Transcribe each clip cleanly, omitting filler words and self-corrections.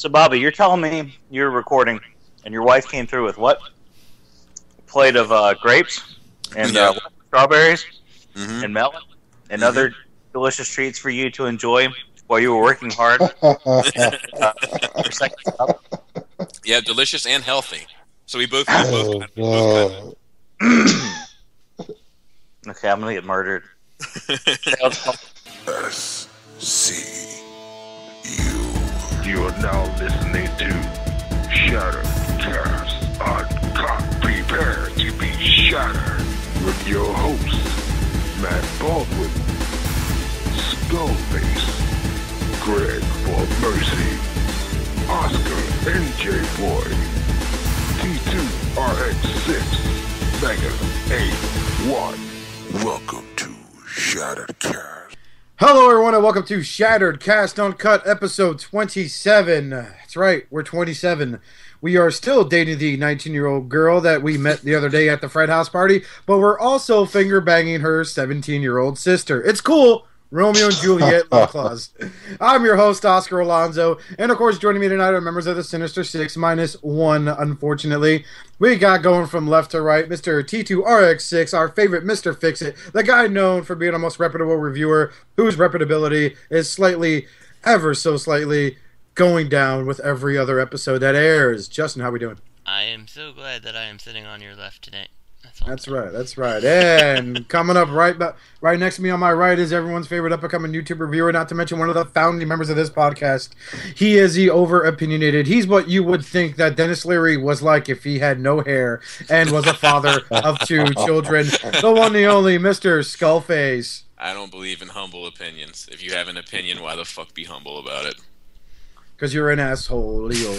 So, Bobby, you're telling me you're recording, and your wife came through with what? A plate of grapes and strawberries and melon and other delicious treats for you to enjoy while you were working hard. Yeah, delicious and healthy. So we both. Okay, I'm gonna get murdered. SCU. You are now listening to Shoutouts Uncut. Prepare to be shattered with your hosts, Matt Baldwin, Skullface, Greg for Mercy, Oscar NJ Boy, T2RX6, Mega 81. Welcome to Shattered Cast. Hello everyone and welcome to Shattered Cast Uncut episode 27. That's right, we're 27. We are still dating the 19-year-old girl that we met the other day at the Fred House party, but we're also finger-banging her 17-year-old sister. It's cool. Romeo and Juliet love clause. I'm your host, Oscar Alonso, and of course joining me tonight are members of the Sinister Six minus one, unfortunately. We got going from left to right, Mr. T2RX6, our favorite Mr. Fix-It, the guy known for being a most reputable reviewer, whose reputability is slightly, ever so slightly, going down with every other episode that airs. Justin, how we doing? I am so glad that I am sitting on your left today. That's right. And coming up right next to me on my right is everyone's favorite up-and-coming YouTube reviewer, not to mention one of the founding members of this podcast. He is the over-opinionated. He's what you would think that Dennis Leary was like if he had no hair and was a father of two children. The one, the only, Mr. Skullface. I don't believe in humble opinions. If you have an opinion, why the fuck be humble about it? Because you're an asshole, Leo.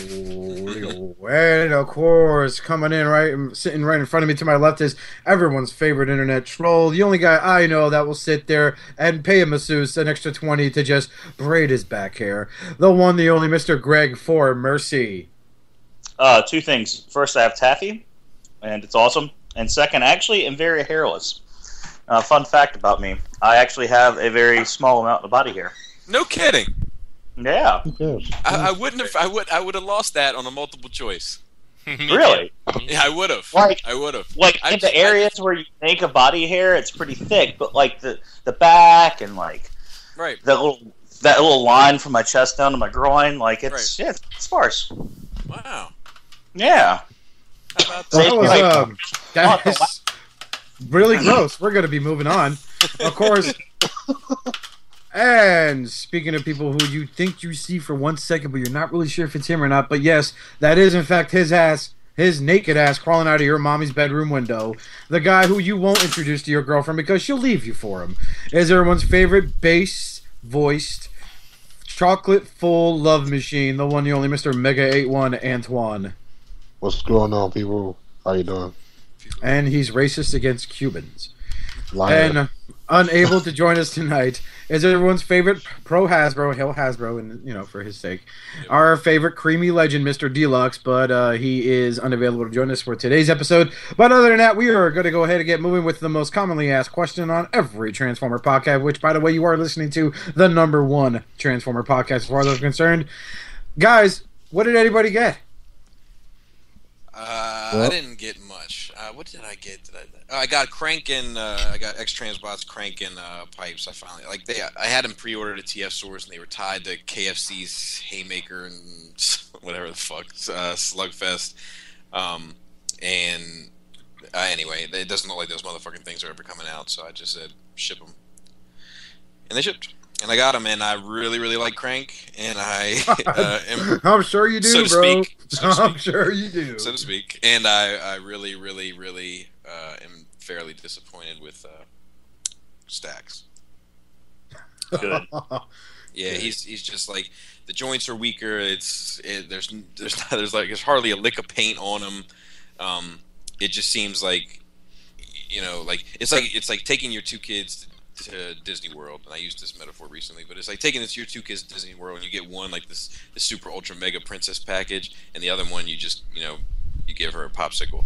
And of course, coming in sitting right in front of me to my left is everyone's favorite internet troll. The only guy I know that will sit there and pay a masseuse an extra 20 to just braid his back hair. The one, the only, Mr. Greg for Mercy. Two things. First, I have taffy, and it's awesome. And second, I actually am very hairless. Fun fact about me: I actually have a very small amount of body hair. No kidding. Yeah. I would have lost that on a multiple choice. Really? Yeah, I would have. I would have. Like in the areas where you think of body hair, it's pretty thick, but like the back and like that little line from my chest down to my groin, like it's it's sparse. Wow. Yeah. How about that is really gross. We're gonna be moving on, of course. And speaking of people who you think you see for 1 second, but you're not really sure if it's him or not, but yes, that is in fact his ass, his naked ass crawling out of your mommy's bedroom window. The guy who you won't introduce to your girlfriend because she'll leave you for him is everyone's favorite bass-voiced, chocolate-full love machine, the one, the only, Mr. Mega 81 Antoine. What's going on, people? How you doing? And he's racist against Cubans. Lion. And unable to join us tonight is everyone's favorite pro Hasbro, hail Hasbro, and for his sake, our favorite creamy legend, Mr. Deluxe, but he is unavailable to join us for today's episode. But other than that, we are going to go ahead and get moving with the most commonly asked question on every Transformer podcast, which, by the way, you are listening to the #1 Transformer podcast as far as I'm concerned. Guys, what did anybody get? I didn't get much. What did I get? I got Crank and I got X-Transbots, Crank and Pipes. I had them pre-ordered at TF stores and they were tied to KFC's Haymaker and whatever the fuck Slugfest. Anyway, it doesn't look like those motherfucking things are ever coming out, so I just said ship them, and they shipped. And I got them, and I really, really like Crank, and I am... I'm sure you do, so to bro. Speak, I'm sure you do. So to speak. And I really, really, really am fairly disappointed with Stax. Good. Yeah, he's just like, the joints are weaker, there's hardly a lick of paint on him. It just seems like, it's like taking your two kids to Disney World, and I used this metaphor recently, but it's like taking your two kids to Disney World and you get one like this super ultra mega princess package, and the other one you just you give her a popsicle.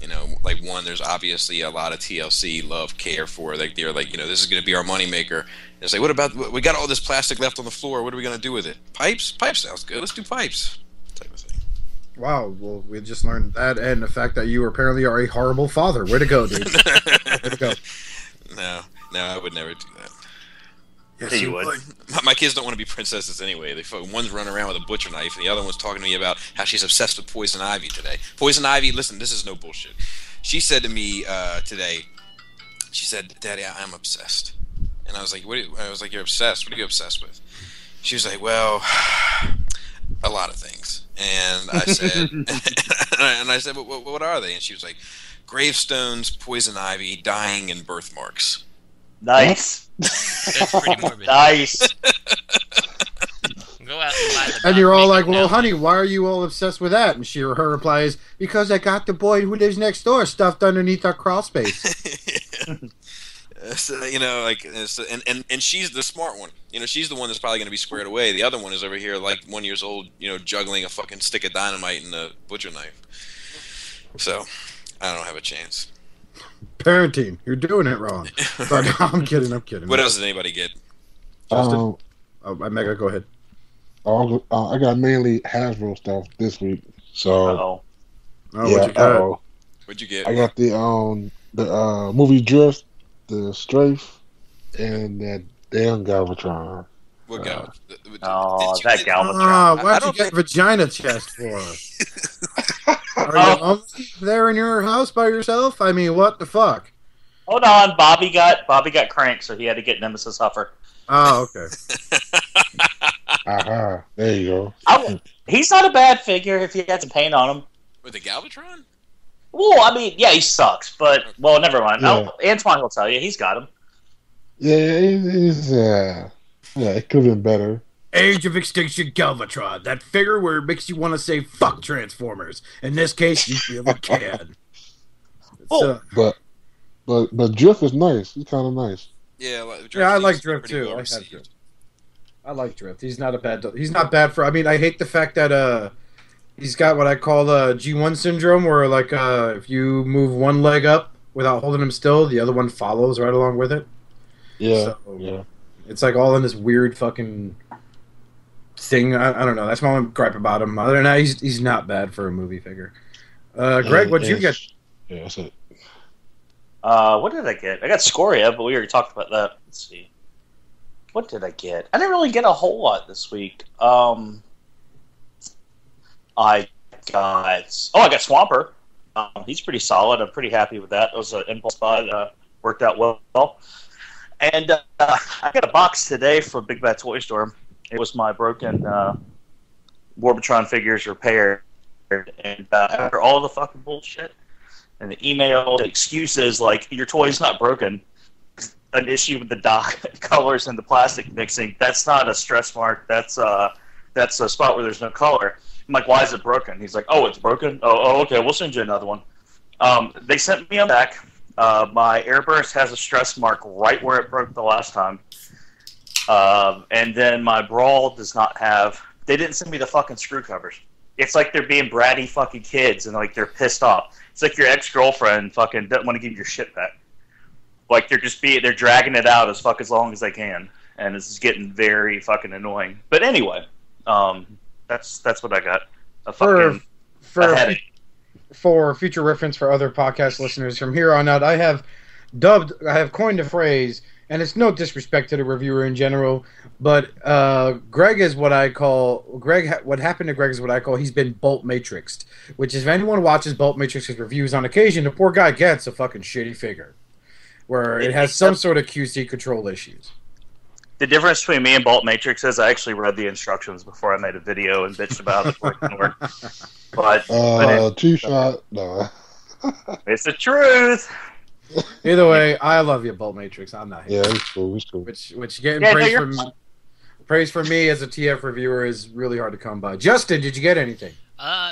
You know, like one, there's obviously a lot of TLC love, care for. Like they're like, you know, this is going to be our moneymaker. And it's like, what about, we got all this plastic left on the floor. What are we going to do with it? Pipes? Pipes sounds good. Let's do pipes. Type of thing. Wow, well, we just learned that, and the fact that you apparently are a horrible father. Way to go, dude. Way to go. No, I would never do that. Yes, you would. My kids don't want to be princesses anyway. One's running around with a butcher knife, and the other one's talking to me about how she's obsessed with Poison Ivy today. Poison Ivy, listen, this is no bullshit. She said to me today, she said, "Daddy, I'm obsessed." And I was like, "You're obsessed? What are you obsessed with?" She was like, "Well, a lot of things." And I said, what are they? And she was like, gravestones, poison ivy, dying, and birthmarks. Nice. That's pretty morbid. Nice. Go out and buy the And you're all make like, it well, now. honey, why are you all obsessed with that? And her reply is, because I got the boy who lives next door stuffed underneath our crawl space. So, you know, like, and she's the smart one. You know, she's the one that's probably going to be squared away. The other one is over here, like 1 year old, you know, juggling a fucking stick of dynamite and a butcher knife. So, I don't have a chance. Parenting, you're doing it wrong. But no, I'm kidding. What else did anybody get? Justin? Mega, go ahead. I got mainly Hasbro stuff this week. So Oh. Oh, yeah, what you got? What'd you get? I got the movie Drift, the Strafe, and that damn Galvatron. What guy? Oh, that Galvatron. Ah, I why'd you don't get think- vagina chest for? Are you lonely there in your house by yourself? I mean, what the fuck? Hold on, Bobby got cranked, so he had to get Nemesis Huffer. Oh, okay. Aha, there you go. He's not a bad figure if he had some paint on him. With the Galvatron? Well, I mean, yeah, he sucks, but well, never mind. Yeah. Antoine will tell you he's got him. Yeah, he's yeah, it could have been better. Age of Extinction Galvatron. That figure where it makes you want to say fuck Transformers. In this case, you really can. Oh. But Drift is nice. He's kind of nice. Yeah, like, Yeah, I like seems Drift pretty too. well I have received. Drift. I like Drift. He's not bad for. I mean, I hate the fact that he's got what I call G1 syndrome, where like if you move one leg up without holding him still, the other one follows right along with it. Yeah, So, yeah. It's like all in this weird fucking thing. I don't know. That's my only gripe about him. Other than that, he's not bad for a movie figure. Greg, what'd you get? Yeah, that's it. What did I get? I got Scoria, but we already talked about that. Let's see. What did I get? I didn't really get a whole lot this week. I got Swamper. He's pretty solid. I'm pretty happy with that. It was an impulse buy. Worked out well. And I got a box today from Big Bad Toy Store. It was my broken Warbitron figures repaired. And after all the fucking bullshit and the email, the excuses like your toy's not broken, an issue with the dye colors and the plastic mixing, that's not a stress mark. That's a spot where there's no color. I'm like, why is it broken? He's like, oh, it's broken? Oh, okay, we'll send you another one. They sent me a back. My Airburst has a stress mark right where it broke the last time. And then my Brawl does not have... They didn't send me the fucking screw covers. It's like they're being bratty fucking kids and like they're pissed off. It's like your ex-girlfriend fucking doesn't want to give you your shit back. Like they're dragging it out as long as they can. And this is getting very fucking annoying. But anyway, that's what I got. A headache. For future reference for other podcast listeners, from here on out, I have coined a phrase, and it's no disrespect to the reviewer in general, but what happened to Greg is what I call he's been bolt matrixed, which is if anyone watches Bolt Matrix's reviews on occasion, the poor guy gets a fucking shitty figure, where it has some sort of QC control issues. The difference between me and Bolt Matrix is I actually read the instructions before I made a video and bitched about it. But Two-shot, no. it's the truth. Either way, I love you, Bolt Matrix. I'm not here. Yeah, it's cool. It's cool. Which getting Yeah, no, praise you're from praise from me as a TF reviewer is really hard to come by. Justin, did you get anything?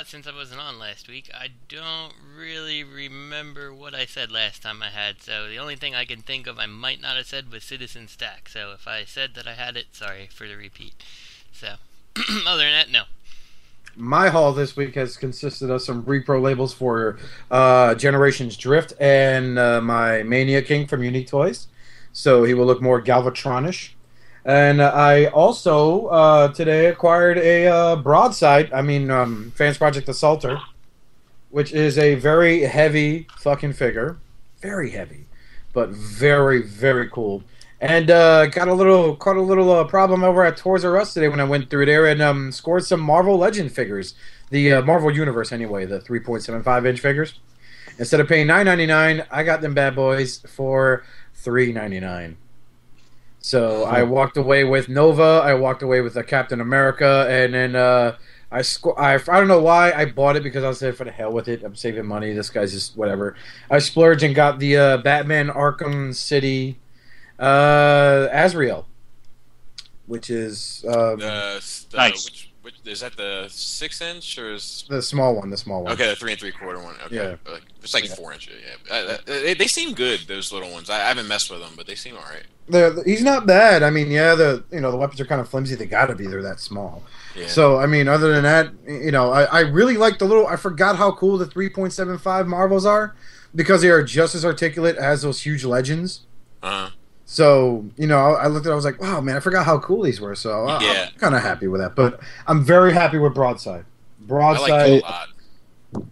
Since I wasn't on last week, I don't really remember what I said last time I had, so the only thing I can think of I might not have said was Citizen Stack, so if I said that I had it, sorry for the repeat. So, other than that, no. my haul this week has consisted of some repro labels for Generations Drift and my Mania King from Unique Toys. So he will look more Galvatronish. And I also today acquired a broadside, Fans Project Assaulter, which is a very heavy fucking figure. Very heavy, but very, very cool. And caught a little problem over at Toys R Us today when I went through there and scored some Marvel Legend figures. The Marvel Universe, anyway, the 3.75-inch figures. Instead of paying $9.99, I got them bad boys for $3.99. So I walked away with Nova, I walked away with Captain America, and then I don't know why I bought it, because I said, for the hell with it, I'm saving money, this guy's just whatever. I splurged and got the Batman Arkham City Azrael, which is nice. Which is that the 6-inch or is the small one? Okay, the 3 3/4 one. Okay, yeah, it's like 4 inches. Yeah, they seem good. Those little ones. I haven't messed with them, but they seem all right. He's not bad. I mean, yeah, the weapons are kind of flimsy. They got to be. They're that small. Yeah. So I mean, other than that, I really like the little. I forgot how cool the 3.75 Marvels are, because they are just as articulate as those huge Legends. So, I looked at it, I was like, wow, man, I forgot how cool these were. So, I'm kind of happy with that. But I'm very happy with Broadside. I like it a lot,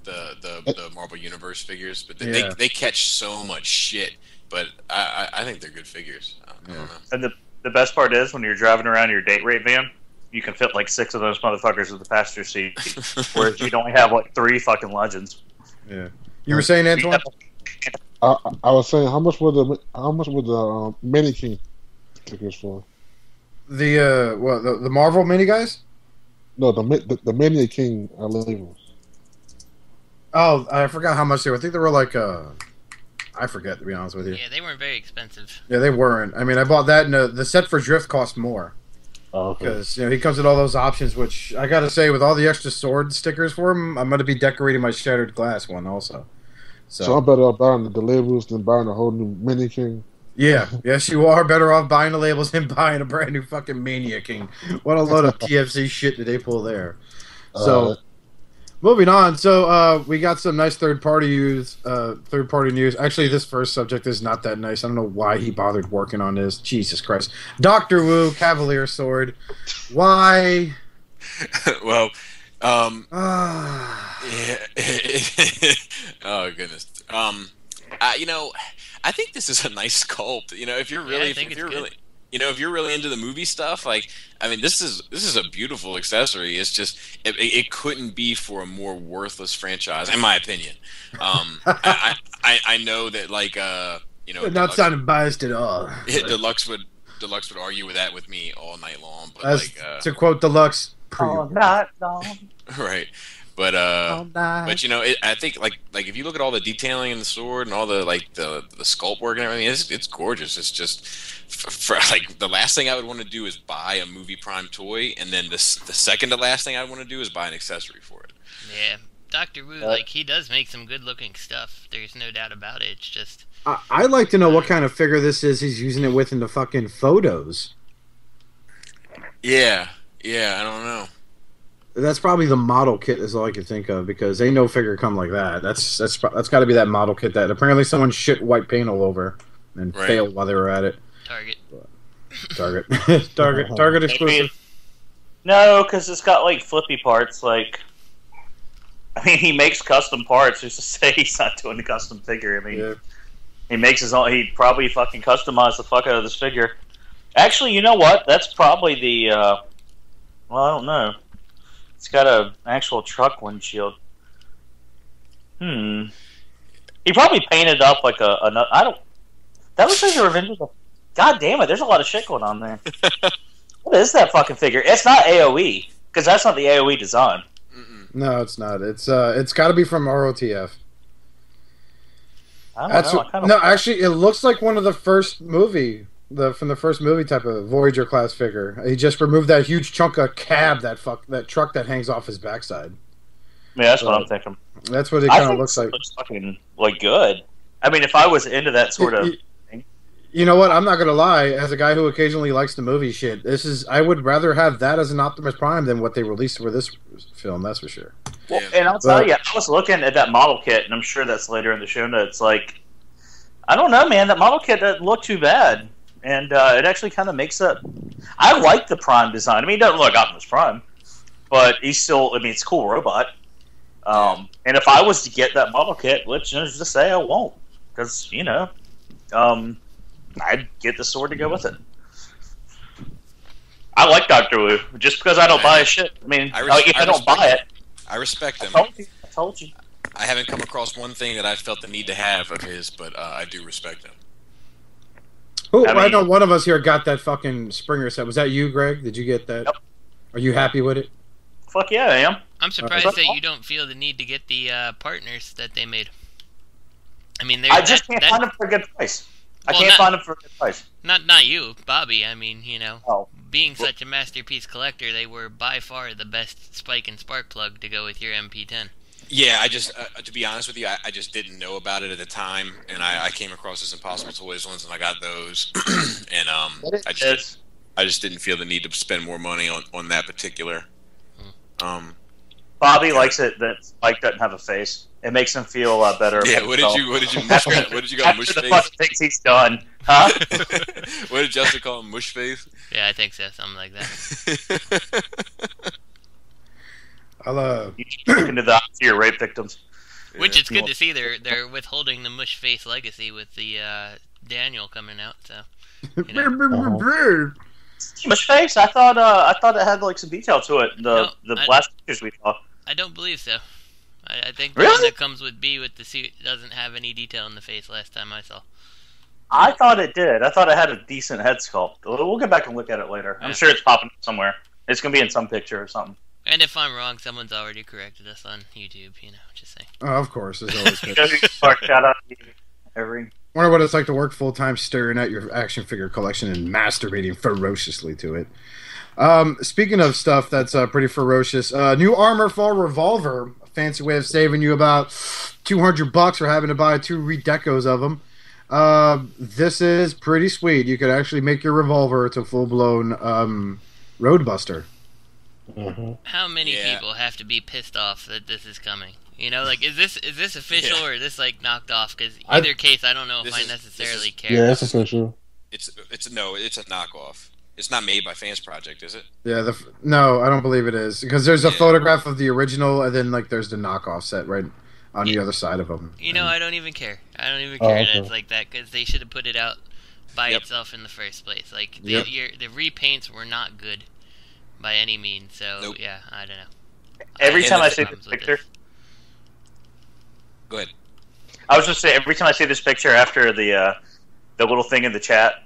the Marvel Universe figures. But they catch so much shit. But I think they're good figures. I don't know. And the best part is, when you're driving around your date rate van, you can fit like 6 of those motherfuckers in the passenger seat. Whereas you'd only have like 3 fucking Legends. Yeah. You were saying, Antoine? I was saying, how much would the Mini King tickets for? The Marvel mini guys? No, the Mini King labels. Oh, I forgot how much they were. I think they were like I forget, to be honest with you. Yeah, they weren't very expensive. Yeah, they weren't. I mean, I bought that, and the set for Drift cost more. Oh, okay. Because he comes with all those options, which I gotta say, with all the extra sword stickers for him, I'm gonna be decorating my Shattered Glass one also. So I'm better off buying the labels than buying a whole new Mini King. Yeah, yes, you are better off buying the labels than buying a brand new fucking Mania King. What a load of TFC shit did they pull there? So, moving on. So we got some nice third-party news. Actually, this first subject is not that nice. I don't know why he bothered working on this. Jesus Christ, Doctor Wu Cavalier Sword. Why? Well. Yeah. Oh goodness. I think this is a nice sculpt. If you're really, if you're really into the movie stuff, like, I mean, this is a beautiful accessory. It's just it couldn't be for a more worthless franchise, in my opinion. I know that, like, not sounding biased at all. Deluxe would argue with that with me all night long. But to quote Deluxe, all night long. Right. But I think like if you look at all the detailing in the sword and all the the sculpt work and everything, it's gorgeous. It's just for like, the last thing I would want to do is buy a Movie Prime toy, and then the second to last thing I want to do is buy an accessory for it. Yeah, Dr. Wu, he does make some good looking stuff. There's no doubt about it. It's just I'd like to know what kind of figure this is he's using it with in the fucking photos. Yeah, I don't know. That's probably the model kit is all I could think of, because ain't no figure come like that. That's got to be that model kit that apparently someone shit white paint all over and failed while they were at it. Target exclusive. No, because it's got like flippy parts. Like, I mean, he makes custom parts. Who's to say he's not doing the custom figure? I mean, he makes his own. He'd probably fucking customize the fuck out of this figure. Actually, you know what? That's probably the. Well, I don't know. It's got an actual truck windshield. He probably painted up like a. I don't. That looks like a Revenge of the. God damn it! There's a lot of shit going on there. What is that fucking figure? It's not AOE, because that's not the AOE design. No, it's not. It's got to be from ROTF. I don't know. Actually, it looks like one of the first movie. From the first movie type of Voyager class figure. He just removed that huge chunk of cab, that truck that hangs off his backside. Yeah, that's what I'm thinking. That's what it kind of looks like. Looks fucking good. I mean, if I was into that sort of thing. You know what? I'm not gonna lie. As a guy who occasionally likes the movie shit, I would rather have that as an Optimus Prime than what they released for this film. That's for sure. Well, and I'll tell you, I was looking at that model kit, and I'm sure that's later in the show notes. Like, I don't know, man. That model kit doesn't look too bad, and it actually kind of makes up. I like the Prime design. I mean, he doesn't look Optimus Prime, but he's still. I mean, it's a cool robot. And if I was to get that model kit, let's just say I won't, because I'd get the sword to go with it. I like Dr. Wu. Just because I don't buy his shit. I mean, if I don't buy it... I respect him. I told you. I haven't come across one thing that I felt the need to have of his, but I do respect him. I know one of us here got that fucking Springer set. Was that you, Greg? Did you get that? Yep. Are you happy with it? Fuck yeah, I am. I'm surprised that you don't feel the need to get the partners that they made. I mean, I just can't find them for a good price. I can't find them for a good price. Not you, Bobby. I mean, being such a masterpiece collector, they were by far the best spike and spark plug to go with your MP10. Yeah, I just, to be honest with you, I just didn't know about it at the time, and I came across this Impossible Toys ones, and I got those, and I just didn't feel the need to spend more money on that particular. Bobby likes it that Spike doesn't have a face. It makes him feel better. Yeah, what did you go mush the face? fucking things he's done, huh? What did Justin call him, mush face? Yeah, I think so, something like that. You should look into the eyes of your rape victims. Which it's good to see they're withholding the mush face legacy with the Daniel coming out. So. Mush face? I thought it had like some detail to it. The last pictures we saw. I don't believe so. I think the really? one that comes with B with the suit doesn't have any detail in the face last time I saw. I thought it did. I thought it had a decent head sculpt. We'll get back and look at it later. I'm sure it's popping up somewhere. It's going to be in some picture or something. And if I'm wrong, someone's already corrected us on YouTube, just saying. Oh, of course. There's always Shout out to every... Wonder what it's like to work full-time staring at your action figure collection and masturbating ferociously to it. Speaking of stuff that's pretty ferocious, new Armor Fall Revolver. A fancy way of saving you about $200 for having to buy 2 redecos of them. This is pretty sweet. You could actually make your revolver to full-blown Roadbuster. Mm-hmm. How many people have to be pissed off that this is coming? Is this official or is this like knocked off? Because either case, I don't know if I necessarily care. Yeah, it's official. It's a knockoff. It's not made by Fans Project, is it? Yeah, no, I don't believe it is because there's a photograph of the original and then like there's the knockoff set right on the other side of them. I don't even care. I don't even care that it's like that because they should have put it out by itself in the first place. Like the repaints were not good by any means. So yeah, I don't know. Every time I see this picture. Go ahead. I was just saying, every time I see this picture after the little thing in the chat,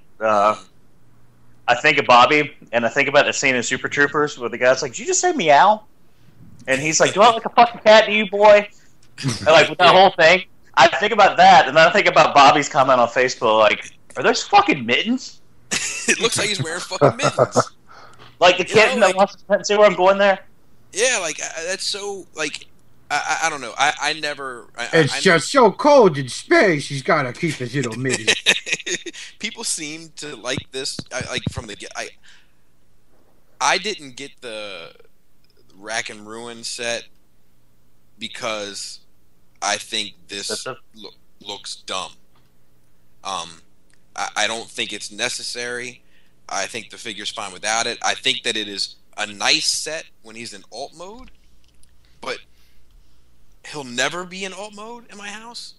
I think of Bobby, and I think about the scene in Super Troopers where the guy's like, "Did you just say meow?" And he's like, "Do I look like a fucking cat to you, boy?" And like with that whole thing, I think about that, and then I think about Bobby's comment on Facebook, like, "Are those fucking mittens?" It looks like he's wearing fucking mittens. Like the kid that wants to see where I'm going there. Yeah, like that's so like. I don't know. I never. It's just so cold in space. He's got to keep his little midi. People seem to like this. From the I didn't get the Rack and Ruin set because I think this looks dumb. I don't think it's necessary. I think the figure's fine without it. I think that it is a nice set when he's in alt mode, but he'll never be in alt mode in my house.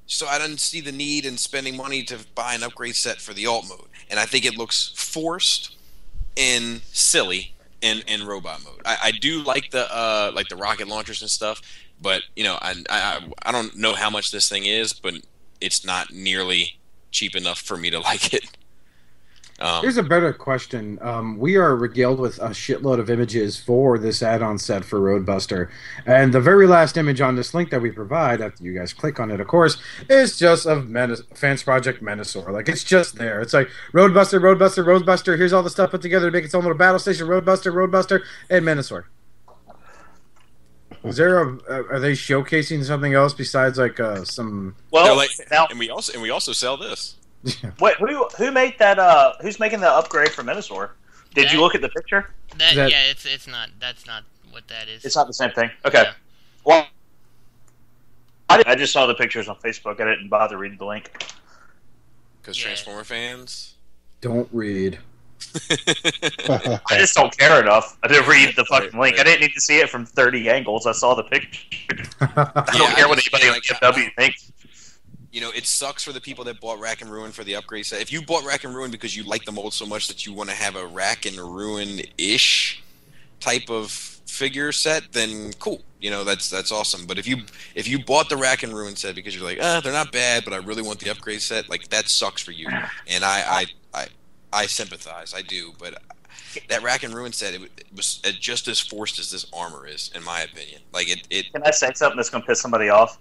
So I didn't see the need in spending money to buy an upgrade set for the alt mode. And I think it looks forced and silly in robot mode. I do like the rocket launchers and stuff, but I don't know how much this thing is, but it's not nearly cheap enough for me to like it. Here's a better question. We are regaled with a shitload of images for this add-on set for Roadbuster. And the very last image on this link that we provide, after you guys click on it, of course, is just of Fans Project Menasor. Like, it's just there. It's like, Roadbuster, here's all the stuff put together to make its own little battle station, Roadbuster, and Menasor. Is there are they showcasing something else besides, like, some... Well, and we also sell this. Wait, who made that? Who's making the upgrade for Minosaur? Did you look at the picture? Yeah, it's not. That's not what that is. It's not the same thing. Okay. No. Well, I just saw the pictures on Facebook. I didn't bother reading the link. Because Transformer fans don't read. I just don't care enough to read the fucking link. I didn't need to see it from 30 angles. I saw the picture. I don't care what anybody on TFW thinks. You know, it sucks for the people that bought Rack and Ruin for the upgrade set. If you bought Rack and Ruin because you like the mold so much that you want to have a Rack and Ruin-ish type of figure set, then cool. You know, that's awesome. But if you bought the Rack and Ruin set because you're like, they're not bad, but I really want the upgrade set, like that sucks for you. And I sympathize. I do. But that Rack and Ruin set, it was just as forced as this armor is, in my opinion. Like it. Can I say something that's gonna piss somebody off?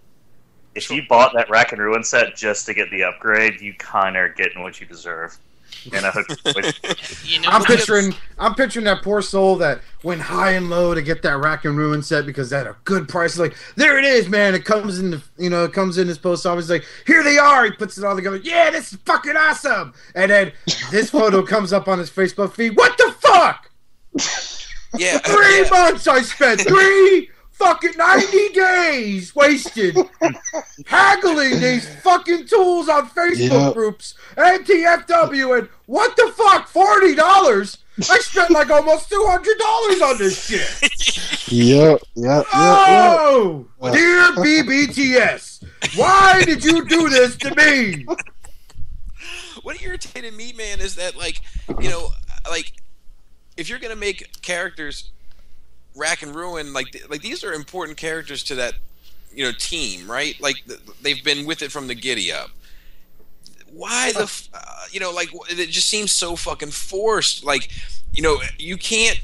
If you bought that Rack and Ruin set just to get the upgrade, you kind of are getting what you deserve. And I'm picturing that poor soul that went high and low to get that Rack and Ruin set because at a good price. Like, there it is, man. It comes in it comes in his post office. Like, here they are. He puts it all together. Yeah, this is fucking awesome. And then this photo comes up on his Facebook feed. What the fuck? Yeah, 3 months I spent. 3 fucking 90 days wasted haggling these fucking tools on Facebook groups and TFW, and what the fuck, $40? I spent like almost $200 on this shit. Yep. Oh, dear BBTS, why did you do this to me? What irritated me, man, is that if you're gonna make characters Rack and Ruin, like these are important characters to that, team, right? Like they've been with it from the giddy up. Why it just seems so fucking forced. Like, you can't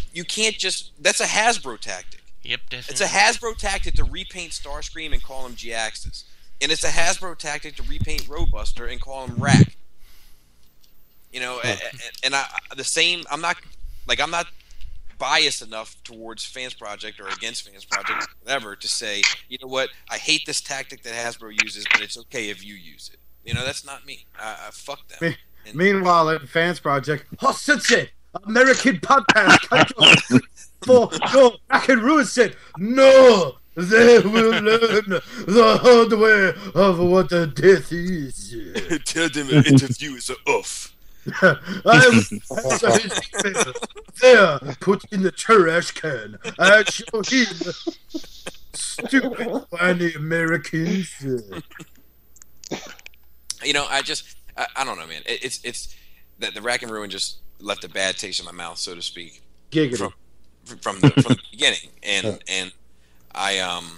just. That's a Hasbro tactic. Yep, definitely. It's a Hasbro tactic to repaint Starscream and call him G-Axis, and it's a Hasbro tactic to repaint Roadbuster and call him Rack. And I'm not biased enough towards Fans Project or against Fans Project, whatever, to say, you know what, I hate this tactic that Hasbro uses, but it's okay if you use it. That's not me. Fuck them. Meanwhile, at Fans Project, Hostage, American podcast, for no Rack and Ruin said, no, they will learn the hard way of what a death is. Tell them an interview is off. I will there, put in the trash can. I show him stupid whiny Americans. I don't know, man. It's that the Rack and Ruin just left a bad taste in my mouth, so to speak. Giggity. From the beginning, and I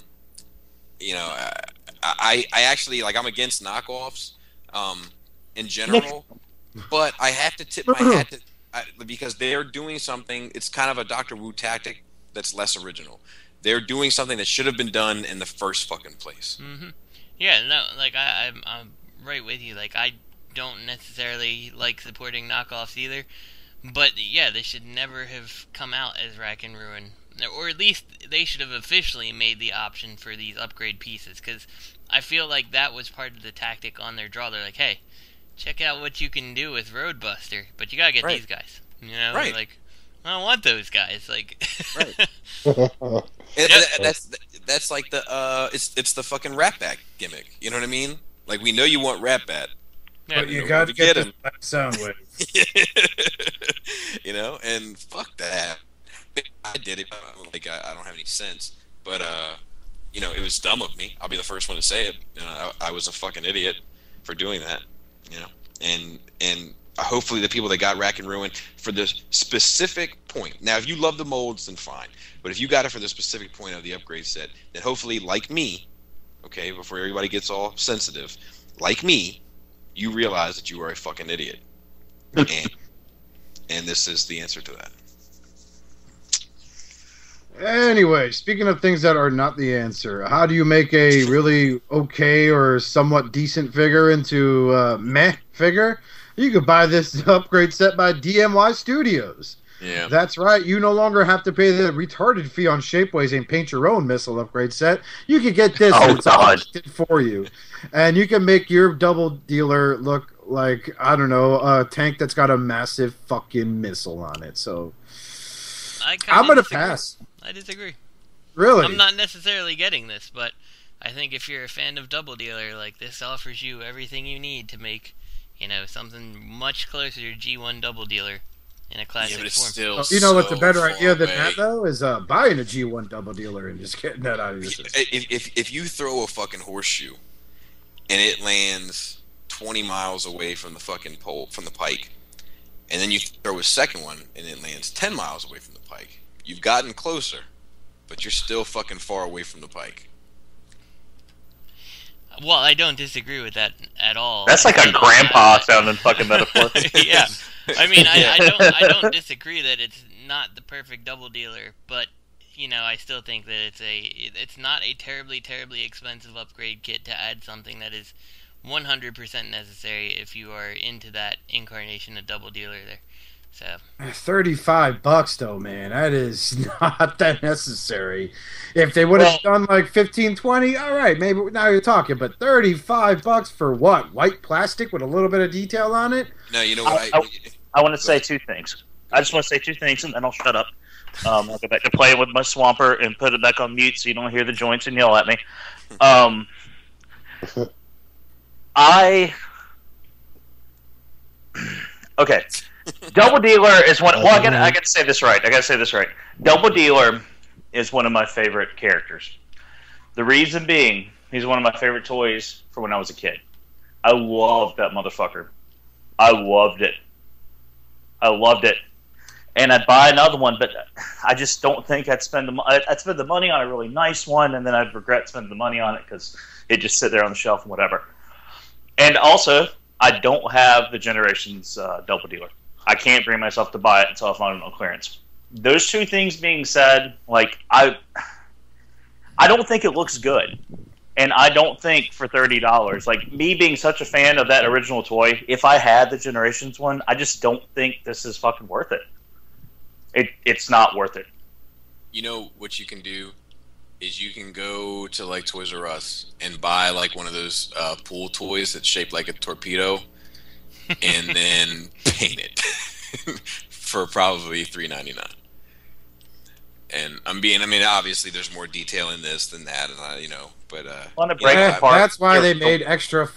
actually, like, I'm against knockoffs in general. But I have to tip my hat to because they're doing something. It's kind of a Dr. Wu tactic that's less original. They're doing something that should have been done in the first fucking place. Mm-hmm. Yeah, no, like I'm right with you. Like, I don't necessarily like supporting knockoffs either. But yeah, they should never have come out as Rack and Ruin, or at least they should have officially made the option for these upgrade pieces. Because I feel like that was part of the tactic on their draw. They're like, hey, check out what you can do with Roadbuster, but you gotta get these guys. Right. Like, I don't want those guys. Like, right. That's like the it's the fucking Rat Bat gimmick. You know what I mean? Like, we know you want Rat Bat, but you gotta get him sound wave. And fuck that. I did it. Like, I don't have any sense, but it was dumb of me. I'll be the first one to say it. I was a fucking idiot for doing that. And hopefully the people that got Rack and Ruin for the specific point. Now, if you love the molds, then fine. But if you got it for the specific point of the upgrade set, then hopefully, like me, okay, before everybody gets all sensitive, like me, you realize that you are a fucking idiot. And this is the answer to that. Anyway, speaking of things that are not the answer, how do you make a really okay or somewhat decent figure into a meh figure? You could buy this upgrade set by DMY Studios. Yeah. That's right. You no longer have to pay the retarded fee on Shapeways and paint your own missile upgrade set. You can get this for you. And you can make your double dealer look like, I don't know, a tank that's got a massive fucking missile on it. So I'm gonna pass. I disagree. Really? I'm not necessarily getting this, but I think if you're a fan of Double Dealer, like, this offers you everything you need to make, something much closer to G1 Double Dealer in a classic form. Still you know what's a better idea than that, though, is buying a G1 Double Dealer and just getting that out of your system. If you throw a fucking horseshoe and it lands 20 miles away from the fucking pole, from the pike, and then you throw a second one and it lands 10 miles away from the pike, you've gotten closer, but you're still fucking far away from the pike. Well, I don't disagree with that at all. That's like a grandpa sounding fucking metaphor. Yeah. I mean, I don't disagree that it's not the perfect Double Dealer, but I still think that it's not a terribly expensive upgrade kit to add something that is 100% necessary if you are into that incarnation of Double Dealer there. So $35 though, man, that is not that necessary. If they would have done like 15, 20, all right, maybe now you're talking. But $35 for what? White plastic with a little bit of detail on it? No, you know what? I want to say two things. I just want to say two things, and then I'll shut up. I'll go back to playing with my Swamper and put it back on mute so you don't hear the joints and yell at me. Okay. Double Dealer is one. Well, I got to say this right. Double Dealer is one of my favorite characters. The reason being, he's one of my favorite toys for when I was a kid. I loved that motherfucker. I loved it. And I'd buy another one, but I just don't think I'd spend the money on a really nice one, and then I'd regret spending the money on it because it'd just sit there on the shelf and whatever. And also, I don't have the Generations Double Dealer. I can't bring myself to buy it until I find it on clearance. Those two things being said, like, I don't think it looks good. And I don't think for $30, like, me being such a fan of that original toy, if I had the Generations one, I just don't think this is fucking worth it. It's not worth it. You know what you can do is you can go to, like, Toys R Us and buy, like, one of those pool toys that's shaped like a torpedo and then paint it for probably $3.99. And obviously there's more detail in this than that, and but that's why they made extra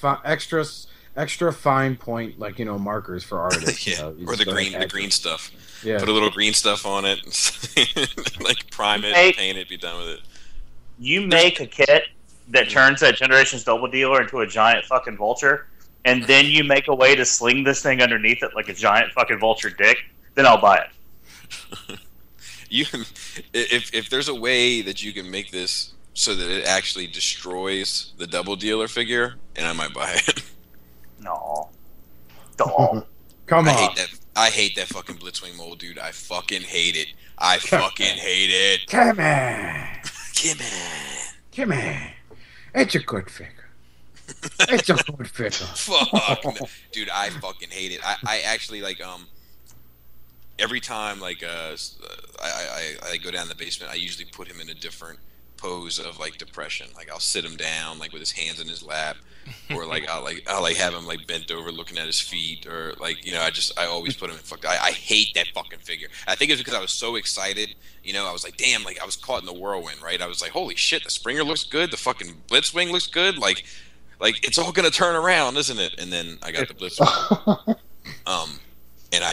fine point, like, markers for artists. Yeah, or the green stuff. Yeah, put a little green stuff on it, like prime it, paint it, be done with it. You make a kit that turns that Generations Double Dealer into a giant fucking vulture, and then you make a way to sling this thing underneath it like a giant fucking vulture dick, then I'll buy it. If there's a way that you can make this so that it actually destroys the Double Dealer figure, and I might buy it. No. Come on. I hate that fucking Blitzwing mold, dude. I fucking hate it. I fucking hate it. Come on. It's a good figure. Fuck. No. Dude, I fucking hate it. I actually, like, every time, like, I go down the basement, I usually put him in a different pose of, like, depression. Like, I'll sit him down, like, with his hands in his lap, or, like, I'll have him, like, bent over looking at his feet, or, like, I always put him in I hate that fucking figure. I think it's because I was so excited, I was like, damn, like, I was caught in the whirlwind, right? I was like, holy shit, the Springer looks good, the fucking Blitzwing looks good, like, it's all gonna turn around, isn't it? And then I got the Blitzwing. And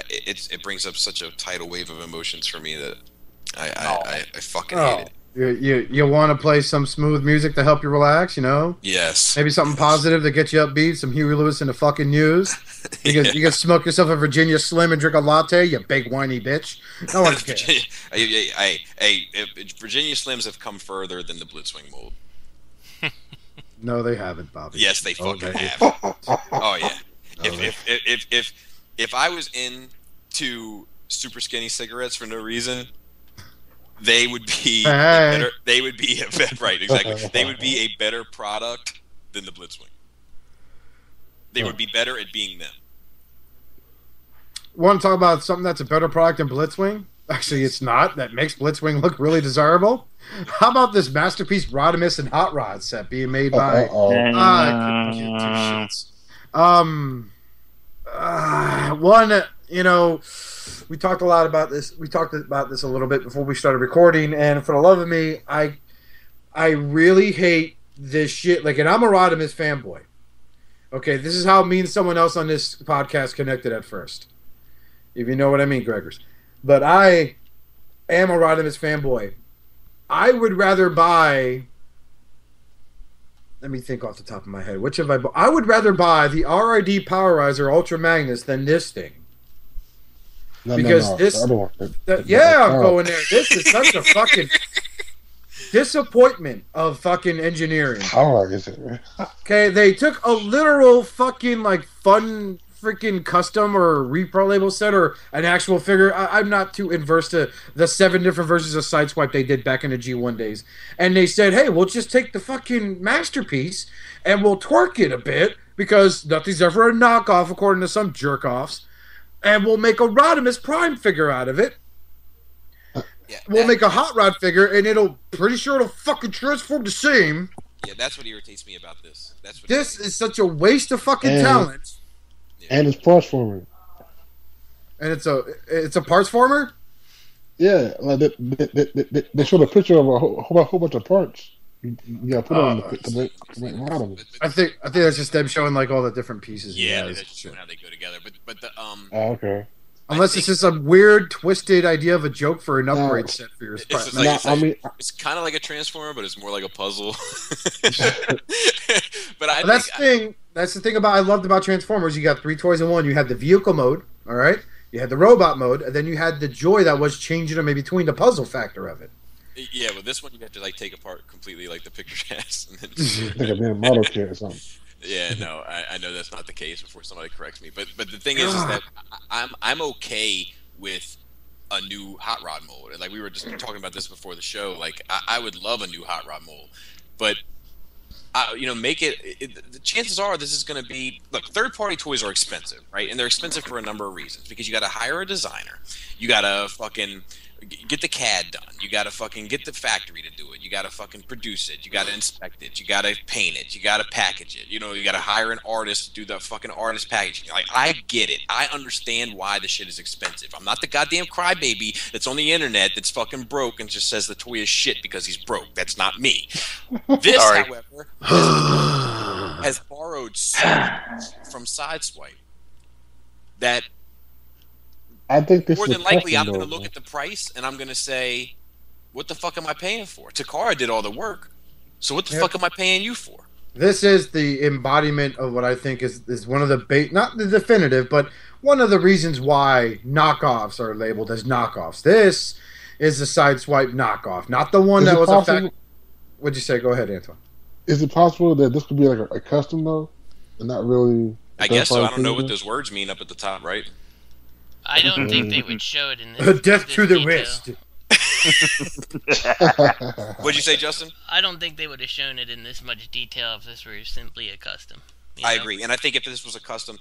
it brings up such a tidal wave of emotions for me that I fucking hate it. You want to play some smooth music to help you relax, Yes. Maybe something positive that gets you upbeat, some Huey Lewis in the fucking news. You can smoke yourself a Virginia Slim and drink a latte, you big whiny bitch. No one cares. Virginia Slims have come further than the Blitzwing mold. No, they haven't, Bobby. Yes, they fucking have. Oh, yeah. If I was into super skinny cigarettes for no reason, they would be better. They would be right, exactly. They would be a better product than the Blitzwing. They would be better at being them. Want to talk about something that's a better product than Blitzwing? Actually, it's not. That makes Blitzwing look really desirable. How about this masterpiece Rodimus and Hot Rod set being made by... One, we talked a lot about this. We talked about this a little bit before we started recording, and for the love of me, I really hate this shit. Like, and I'm a Rodimus fanboy. Okay, this is how me and someone else on this podcast connected at first. If you know what I mean, Gregors. But I am a Rodimus fanboy. I would rather buy... Let me think off the top of my head. Which have I bought? I would rather buy the RID Powerizer Ultra Magnus than this thing. Because this... I'm going there. This is such a fucking... disappointment of fucking engineering. How is it, man? Okay, they took a literal fucking like fun freaking custom or repro label set or an actual figure. I'm not too adverse to the 7 different versions of Sideswipe they did back in the G1 days. And they said, hey, we'll just take the fucking masterpiece and we'll twerk it a bit because nothing's ever a knockoff according to some jerk-offs. And we'll make a Rodimus Prime figure out of it. We'll make a Hot Rod figure, and it'll fucking transform the same. Yeah, that's what irritates me about this. This is such a waste of fucking talent. And it's parts former. And it's a parts former? Yeah, like they showed a picture of a whole bunch of parts. You gotta put on to make Rodimus. I think that's just them showing like all the different pieces. Yeah, that's just showing how they go together. But the okay. Unless it's just a weird, twisted idea of a joke for an upgrade set for your spot. It's kind of like a Transformer, but it's more like a puzzle. But that's the thing I loved about Transformers. You got 3 toys in one. You had the vehicle mode, all right? You had the robot mode, and then you had the joy that was changing them in between the puzzle factor of it. Yeah, but this one you have to like take apart completely, like the picture cast. And then like a damn model kit or something. Yeah, no, I know that's not the case before somebody corrects me. But the thing is that I'm okay with a new hot rod mold. Like we were just talking about this before the show. Like I would love a new hot rod mold, but make it. The chances are this is going to be. Look, third-party toys are expensive, right? And they're expensive for a number of reasons. Because you got to hire a designer, you got to fucking get the CAD done. You got to fucking get the factory to do it. You got to fucking produce it. You got to inspect it. You got to paint it. You got to package it. You got to hire an artist to do the fucking artist packaging. Like, I get it. I understand why the shit is expensive. I'm not the goddamn crybaby that's on the internet that's fucking broke and just says the toy is shit because he's broke. That's not me. This, however, has borrowed so much from Sideswipe that I think this more than likely I'm going to look at the price and I'm going to say, what the fuck am I paying for? Takara did all the work, so what the fuck am I paying you for? This is the embodiment of what I think is one of the not the definitive, but one of the reasons why knockoffs are labeled as knockoffs. This is a Sideswipe knockoff, not the one that was a fact. What'd you say? Go ahead, Antoine. Is it possible that this could be like a custom though, and not really? I guess so. I don't know what those words mean up at the top, right? I don't think they would show it in this. Death to the wrist. What'd you say, Justin? I don't think they would have shown it in this much detail if this were simply a custom. I agree, and I think if this was a custom,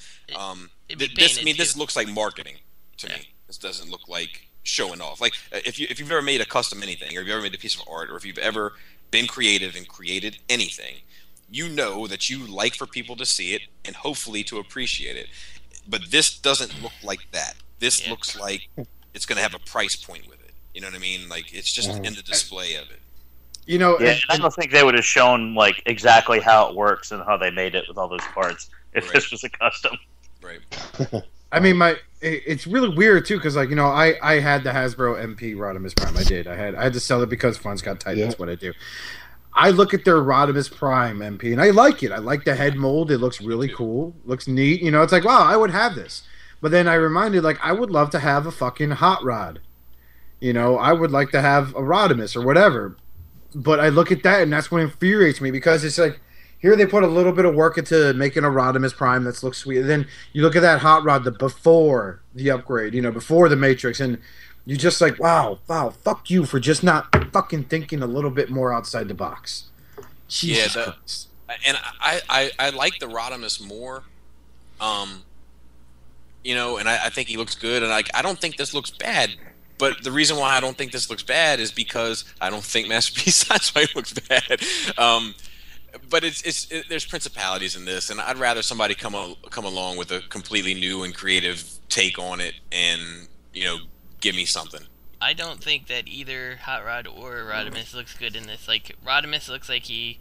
this looks like marketing to me. This doesn't look like showing off. Like if you've ever made a custom anything, or if you've ever made a piece of art, or if you've ever been creative and created anything, you know that you like for people to see it and hopefully to appreciate it. But this doesn't look like that. This looks like it's going to have a price point with it. You know what I mean? Like, it's just in the display of it. I don't think they would have shown like exactly how it works and how they made it with all those parts if this was a custom. Right. I mean, it's really weird too because like I had the Hasbro MP Rodimus Prime. I did. I had to sell it because funds got tight. That's what I do. I look at their Rodimus Prime MP and I like it. I like the head mold. It looks really cool. Looks neat. It's like, wow, I would have this. But then I reminded, like, I would love to have a fucking hot rod. I would like to have a Rodimus or whatever. But I look at that and that's what infuriates me because it's like, here they put a little bit of work into making a Rodimus Prime that looks sweet. And then you look at that hot rod before the upgrade, before the Matrix, and you're just like, wow, fuck you for just not fucking thinking a little bit more outside the box. Jesus Christ. And I like the Rodimus more. And I think he looks good, and I don't think this looks bad. But the reason why I don't think this looks bad is because I don't think Masterpiece Sideswipe looks bad. But there's principalities in this, and I'd rather somebody come along with a completely new and creative take on it, and give me something. I don't think that either Hot Rod or Rodimus looks good in this. Like, Rodimus looks like he,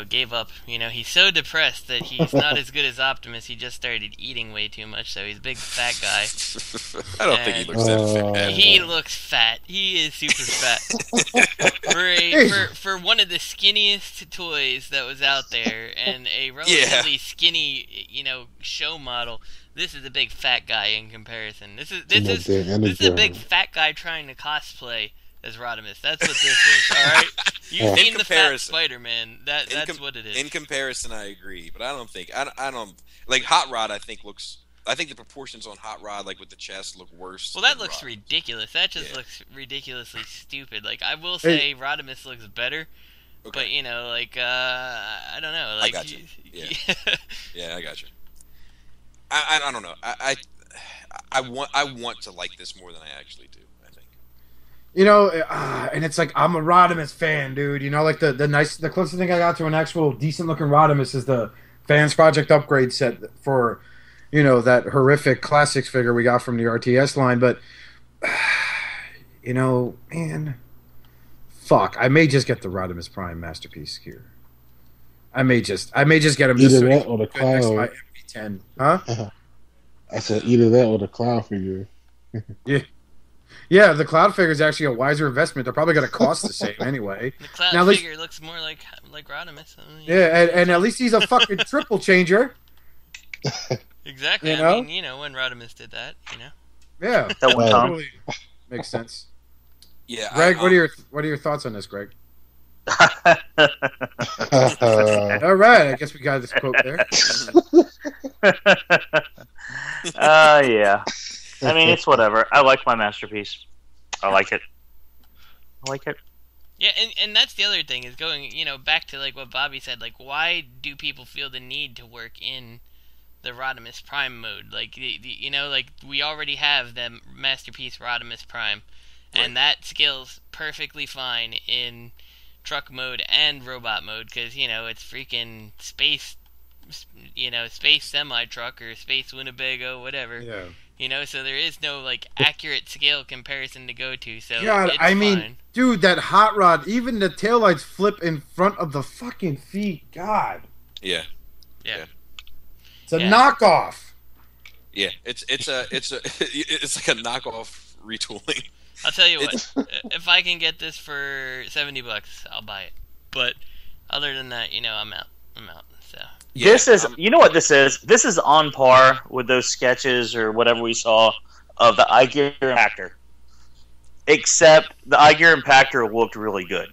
gave up. He's so depressed that he's not as good as Optimus. He just started eating way too much, so he's a big fat guy. I don't think he looks that fat. He looks fat. He is super fat. For one of the skinniest toys that was out there, and a relatively skinny, show model, this is a big fat guy in comparison. This is a big fat guy trying to cosplay as Rodimus. That's what this is. All right, you've seen the fat Spider-Man. That's what it is. In comparison, I agree, but I don't think I don't like Hot Rod. I think the proportions on Hot Rod, like with the chest, look worse. Well, that looks ridiculous. That just looks ridiculously stupid. Like, I will say, Rodimus looks better. Okay. But I don't know. Like, I got you. Yeah, I got you. I don't know. I want to like this more than I actually do. I think. And it's like, I'm a Rodimus fan, dude. Like the closest thing I got to an actual decent looking Rodimus is the Fans Project upgrade set for, that horrific classics figure we got from the RTS line. But, man, fuck, I may just get the Rodimus Prime Masterpiece here. I may just get him either that or the Cloud. MV10, huh? I said either that or the Cloud figure. Yeah, the Cloud figure is actually a wiser investment. They're probably going to cost the same anyway. The Cloud figure looks more like Rodimus. Yeah, and at least he's a fucking triple changer. Exactly. I mean, when Rodimus did that, Yeah, that one time totally makes sense. Yeah, Greg, what are your thoughts on this, Greg? All right, I guess we got this quote there. Yeah. I mean, it's whatever. I like my masterpiece. I like it. Yeah, and that's the other thing is going, back to like what Bobby said. Like, why do people feel the need to work in the Rodimus Prime mode? Like, like we already have the masterpiece Rodimus Prime, and that scales perfectly fine in truck mode and robot mode because it's freaking space semi truck or space Winnebago, whatever. Yeah. So there is no like accurate scale comparison to go to. So God, it's mean, fine. Dude, that hot rod, even the taillights flip in front of the fucking feet. God. Yeah. It's a knockoff. Yeah, it's like a knockoff retooling. I'll tell you what, if I can get this for $70, I'll buy it. But other than that, I'm out. So yeah, this is, what this is? This is on par with those sketches or whatever we saw of the iGear Impactor. Except the iGear Impactor looked really good.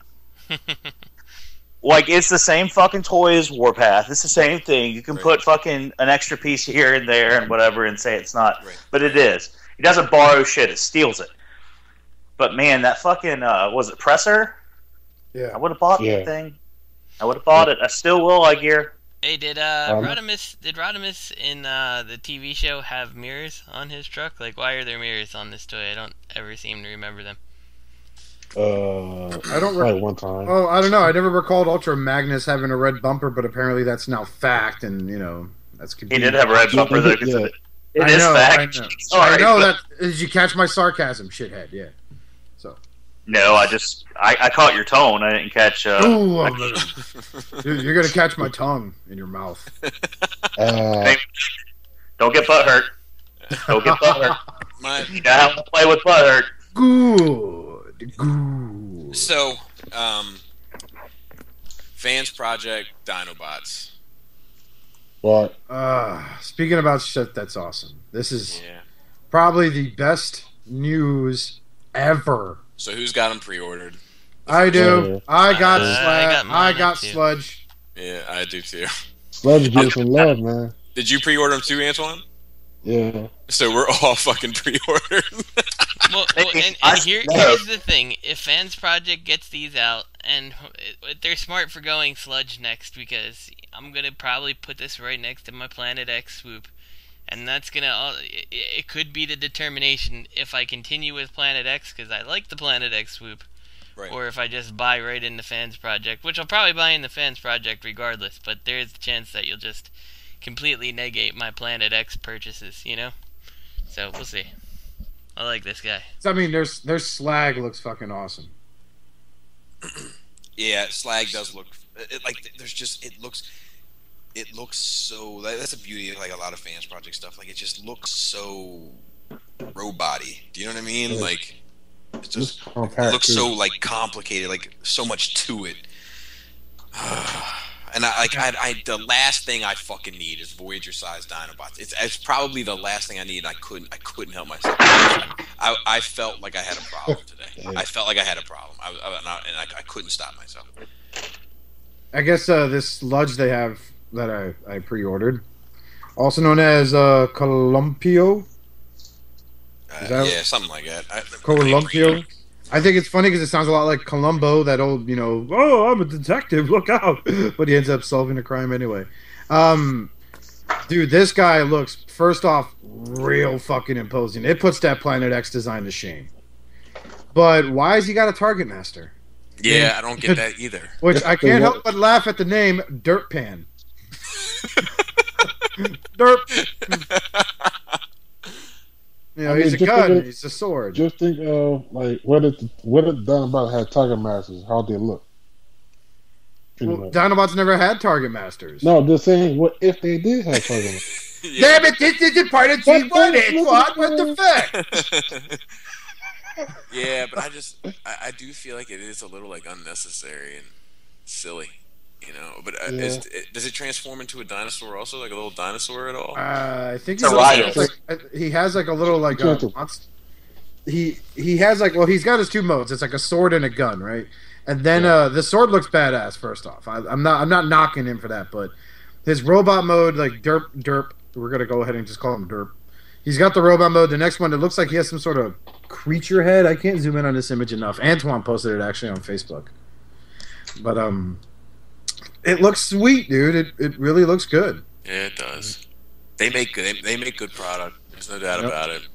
Like, it's the same fucking toy as Warpath. It's the same thing. You can put fucking an extra piece here and there and whatever and say it's not. Right. But it is. It doesn't borrow shit. It steals it. But, man, that fucking, was it Presser? Yeah. I would have bought that thing. I would have bought it. I still will, iGear. Hey, did Rodimus in the TV show have mirrors on his truck? Like, why are there mirrors on this toy? I don't ever seem to remember them. I don't recall one time. Oh, I don't know. I never recalled Ultra Magnus having a red bumper, but apparently that's now fact, and that's convenient. He did have a red bumper though. Yeah. It is fact. I know that. Did you catch my sarcasm, shithead? Yeah. So. No, I caught your tone. I didn't catch. Dude, you're gonna catch my tongue in your mouth. Hey, don't get butt hurt. Don't get butt hurt. You gotta have to play with butt hurt. Good. So, Fans Project Dinobots. What? Speaking about shit that's awesome. This is probably the best news ever. So who's got them pre-ordered? I do. I got Sludge. Yeah, I do too. Sludge gives some love, man. Did you pre-order them too, Antoine? Yeah. So we're all fucking pre-ordered. Well, and here's the thing: if Fans Project gets these out, and they're smart for going Sludge next, because I'm gonna probably put this right next to my Planet X swoop, and that's gonna it could be the determination if I continue with Planet X because I like the Planet X swoop, Right. or if I just buy right in the Fans Project, which I'll probably buy in the Fans Project regardless, but there is the chance that you'll just completely negate my Planet X purchases, you know? So, we'll see. I like this guy. So, I mean, their slag looks fucking awesome. Yeah, slag does look it looks so. That's the beauty of like a lot of Fans Project stuff. Like it just looks so robot-y. Do you know what I mean? Like it just it looks so like complicated. Like so much to it. And the last thing I fucking need is Voyager-sized Dinobots. It's probably the last thing I need. And I couldn't help myself. I felt like I had a problem today. I felt like I had a problem. I couldn't stop myself. I guess this sludge they have that I pre-ordered, also known as Columpio. Yeah, something like that. Columpio. I think it's funny because it sounds a lot like Columbo, that old, oh, I'm a detective, look out. But he ends up solving a crime anyway. Dude, this guy looks, first off, real fucking imposing. It puts that Planet X design to shame. But why has he got a Target Master? Yeah, I don't get that either. Which I can't help but laugh at the name, Dirt Pan. Dirt. He's a gun. He's a sword. Just think of like what if Dinobots had Target Masters? How they look? Well, Dinobots never had Target Masters. No, just saying, what if they did have Target Masters? Yeah. Damn it! This is part of G1. What the fuck? Yeah, but I do feel like it is a little like unnecessary and silly, But does it transform into a dinosaur also, like a little dinosaur at all? I think he has like a little like he has like, well, he's got his two modes. It's like a sword and a gun, right? And then the sword looks badass. First off, I'm not knocking him for that, but his robot mode, like derp, we're gonna go ahead and just call him derp. He's got the robot mode. The next one, it looks like he has some sort of creature head. I can't zoom in on this image enough. Antoine posted it actually on Facebook. But it looks sweet, dude. It really looks good. Yeah, it does. They make good product. There's no doubt about it.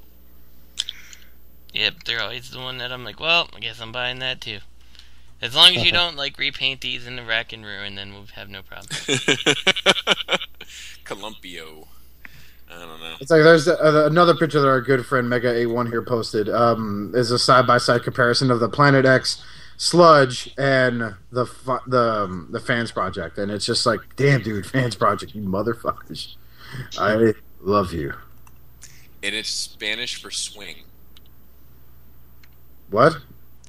Yep, they're always the one that I'm like, well, I guess I'm buying that too. As long as you don't like repaint these in the Rack and Ruin, then we'll have no problem. Columpio. I don't know. It's like there's another picture that our good friend Mega A1 here posted. Is a side-by-side comparison of the Planet X sludge and the Fans Project, and it's just like, damn, dude, Fans Project, you motherfuckers, I love you. And it's Spanish for swing. What?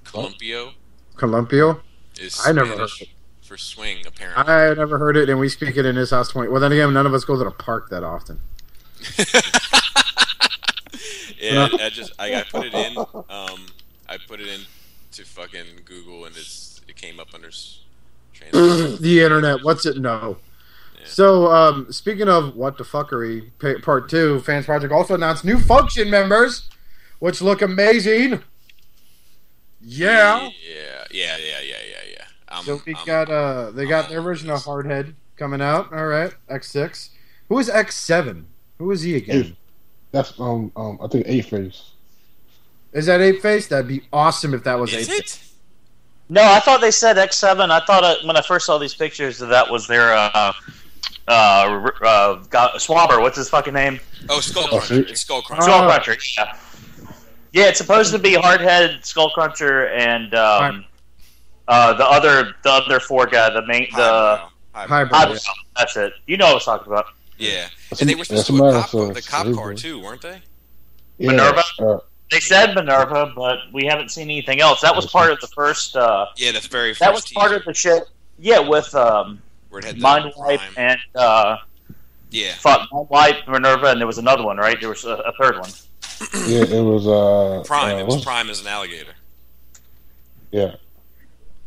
Columpio. Columpio? Is I never Spanish heard it. For swing, apparently. I never heard it, and we speak it in his house 20. Well, then again, none of us go to the park that often. Yeah, I put it in. I put it in to fucking Google, and it came up under the internet. What's it? No. Yeah. So, speaking of what the fuckery, part 2, Fans Project also announced new function members, which look amazing. Yeah. So we got they got their version of Hardhead coming out. All right, X6. Who is X7? Who is he again? That's I think 8-Face. Is that 8-Face? That'd be awesome if that was 8-Face. Is it? No, I thought they said X7. I thought when I first saw these pictures that was their Swabber. What's his fucking name? Oh, Skullcruncher. It's Skullcruncher. Skullcruncher. Yeah. Yeah, it's supposed to be Hardhead, Skullcruncher, and the other four guy, Highbrow. That's it. You know what I was talking about. Yeah, and they were supposed to do the cop car too, weren't they? Yeah, Minerva. They said Minerva, but we haven't seen anything else. That was part of the first. The very first. That was part of the shit. Yeah, with Mindwipe and Mindwipe, Minerva, and there was another one, right? There was a third one. Yeah, it was Prime. It was Prime as an alligator. Yeah.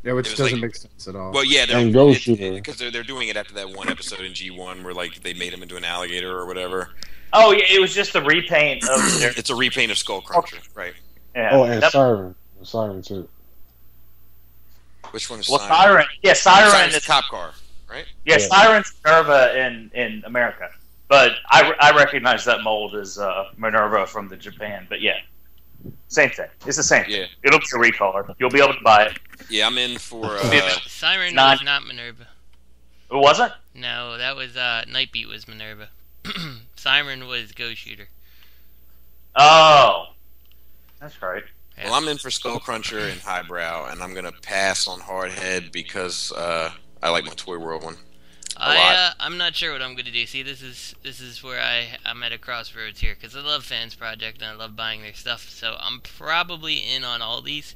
Yeah, which doesn't make sense at all. Well, yeah, because they're doing it after that one episode in G1 where like they made him into an alligator or whatever. Oh yeah, it was just a repaint of. It's a repaint of Skullcruncher, right? Yeah. Oh, and Siren too. Which one is Siren? Siren? Yeah, Siren is cop car, right? Yeah, Siren's Minerva in America, but I recognize that mold as Minerva from the Japan. But yeah. Same thing. It's the same. Yeah. It'll be a recolor. You'll be able to buy it. Yeah, I'm in for. Siren was not Minerva. It wasn't? No, that was Nightbeat was Minerva. Siren was Ghost Shooter. Oh, that's right. Yeah. Well, I'm in for Skullcruncher and Highbrow, and I'm gonna pass on Hardhead because I like my Toy World one a lot. I'm not sure what I'm gonna do. See, this is where I'm at a crossroads here because I love Fans Project and I love buying their stuff. So I'm probably in on all these.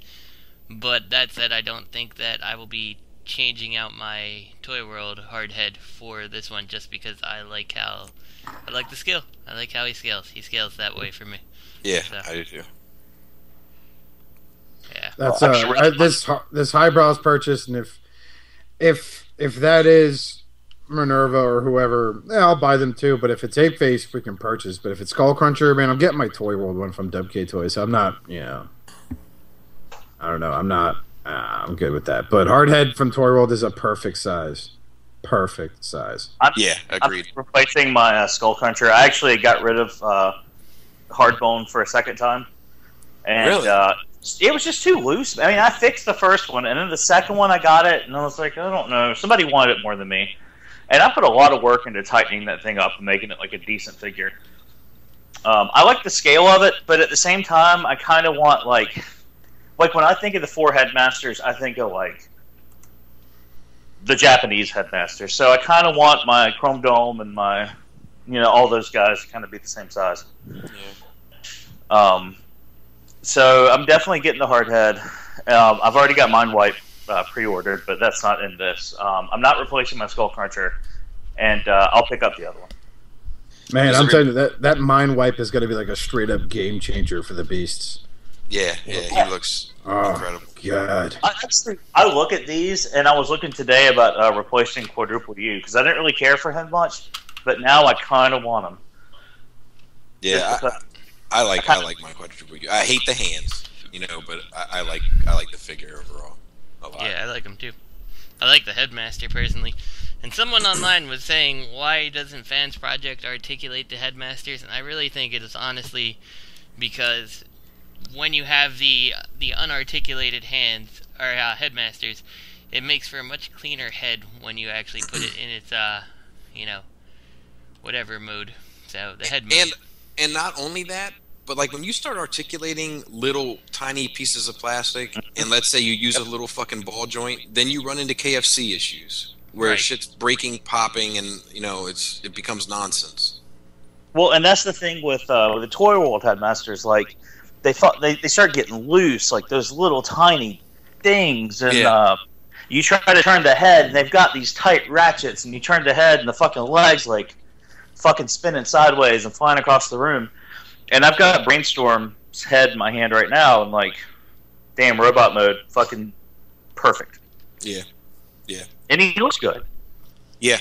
But that said, I don't think that I will be changing out my Toy World Hardhead for this one just because I like the skill. I like how he scales. He scales that way for me. Yeah, so. I do too. Yeah. That's this Highbrow's purchase, and if that is Minerva or whoever, yeah, I'll buy them too. But if it's Ape Face, we can purchase. But if it's Skullcruncher, man, I'm getting my Toy World one from WK Toys. So I'm not, I don't know. I'm good with that. But Hardhead from Toy World is a perfect size. Perfect size. Yeah, agreed. I'm replacing my Skullcruncher. I actually got rid of Hardbone for a second time. And really? It was just too loose. I mean, I fixed the first one, and then the second one I got it, and I was like, I don't know. Somebody wanted it more than me. And I put a lot of work into tightening that thing up and making it like a decent figure. I like the scale of it, but at the same time, I kind of want, like when I think of the 4 Headmasters, I think of, like, the Japanese Headmasters. So I kind of want my Chrome Dome and my, all those guys to kind of be the same size. Yeah. So I'm definitely getting the Hardhead. I've already got Mind Wipe pre-ordered, but that's not in this. I'm not replacing my Skullcruncher, and I'll pick up the other one. Man, I'm telling you, that Mind Wipe is going to be like a straight-up game changer for the beasts. Yeah, he looks incredible. God. I look at these, and I was looking today about replacing Quadruple U, because I didn't really care for him much, but now I kind of want him. Yeah, I like my Quadruple U. I hate the hands, but I like the figure overall a lot. Yeah, I like him too. I like the Headmaster personally. And someone online was saying, why doesn't Fans Project articulate the Headmasters? And I really think it is honestly because when you have the unarticulated hands or Headmasters, it makes for a much cleaner head when you actually put it in its whatever mode. So the head mode. And not only that, but like when you start articulating little tiny pieces of plastic, and let's say you use a little fucking ball joint, then you run into KFC issues where shit's breaking, popping, and it becomes nonsense. Well, and that's the thing with the Toy World Headmasters. Like they start getting loose, like those little tiny things, and you try to turn the head, and they've got these tight ratchets, and you turn the head, and the fucking legs like fucking spinning sideways and flying across the room. And I've got Brainstorm's head in my hand right now, and like, damn, robot mode, fucking perfect. Yeah. And he looks good. Yeah.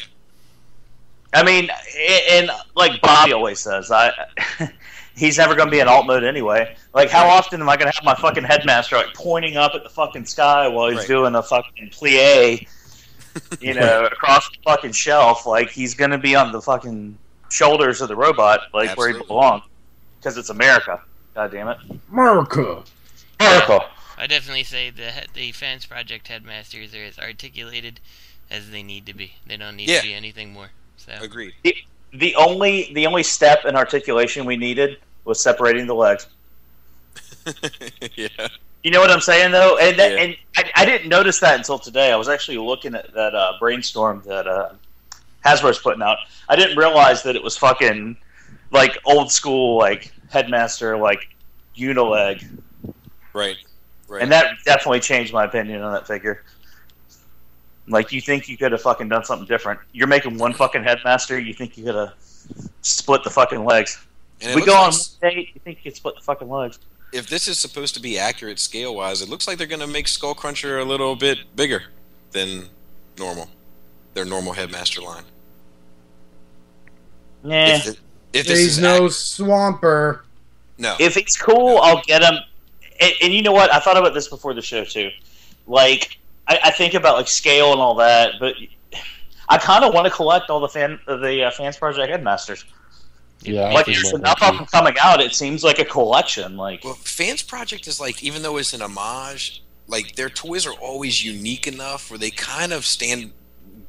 I mean, and like Bobby always says, he's never going to be in alt mode anyway. Like, how often am I going to have my fucking Headmaster like pointing up at the fucking sky while he's doing a fucking plie, across the fucking shelf? Like, he's going to be on the fucking shoulders of the robot, like where he belongs, because it's America. God damn it, America. I definitely say the Fans Project Headmasters are as articulated as they need to be. They don't need to be anything more. So. Agreed. The only step in articulation we needed was separating the legs. Yeah. You know what I'm saying, though? And I didn't notice that until today. I was actually looking at that Brainstorm that Hasbro's putting out. I didn't realize that it was fucking like old school, like Headmaster, like unileg. Right. And that definitely changed my opinion on that figure. Like, you think you could have fucking done something different. You're making one fucking Headmaster, you think you could have split the fucking legs. We go on one date, you think you could split the fucking legs. If this is supposed to be accurate scale-wise, it looks like they're going to make Skullcruncher a little bit bigger than normal. Their normal Headmaster line. Nah. If this He's is no swamper. No. If it's cool, I'll get him. And you know what? I thought about this before the show, too. Like, I think about, like, scale and all that, but I kind of want to collect all the Fans Project Headmasters. Yeah, like there's enough of them coming out. It seems like a collection. Like, well, Fans Project is like, even though it's an homage, like their toys are always unique enough where they kind of stand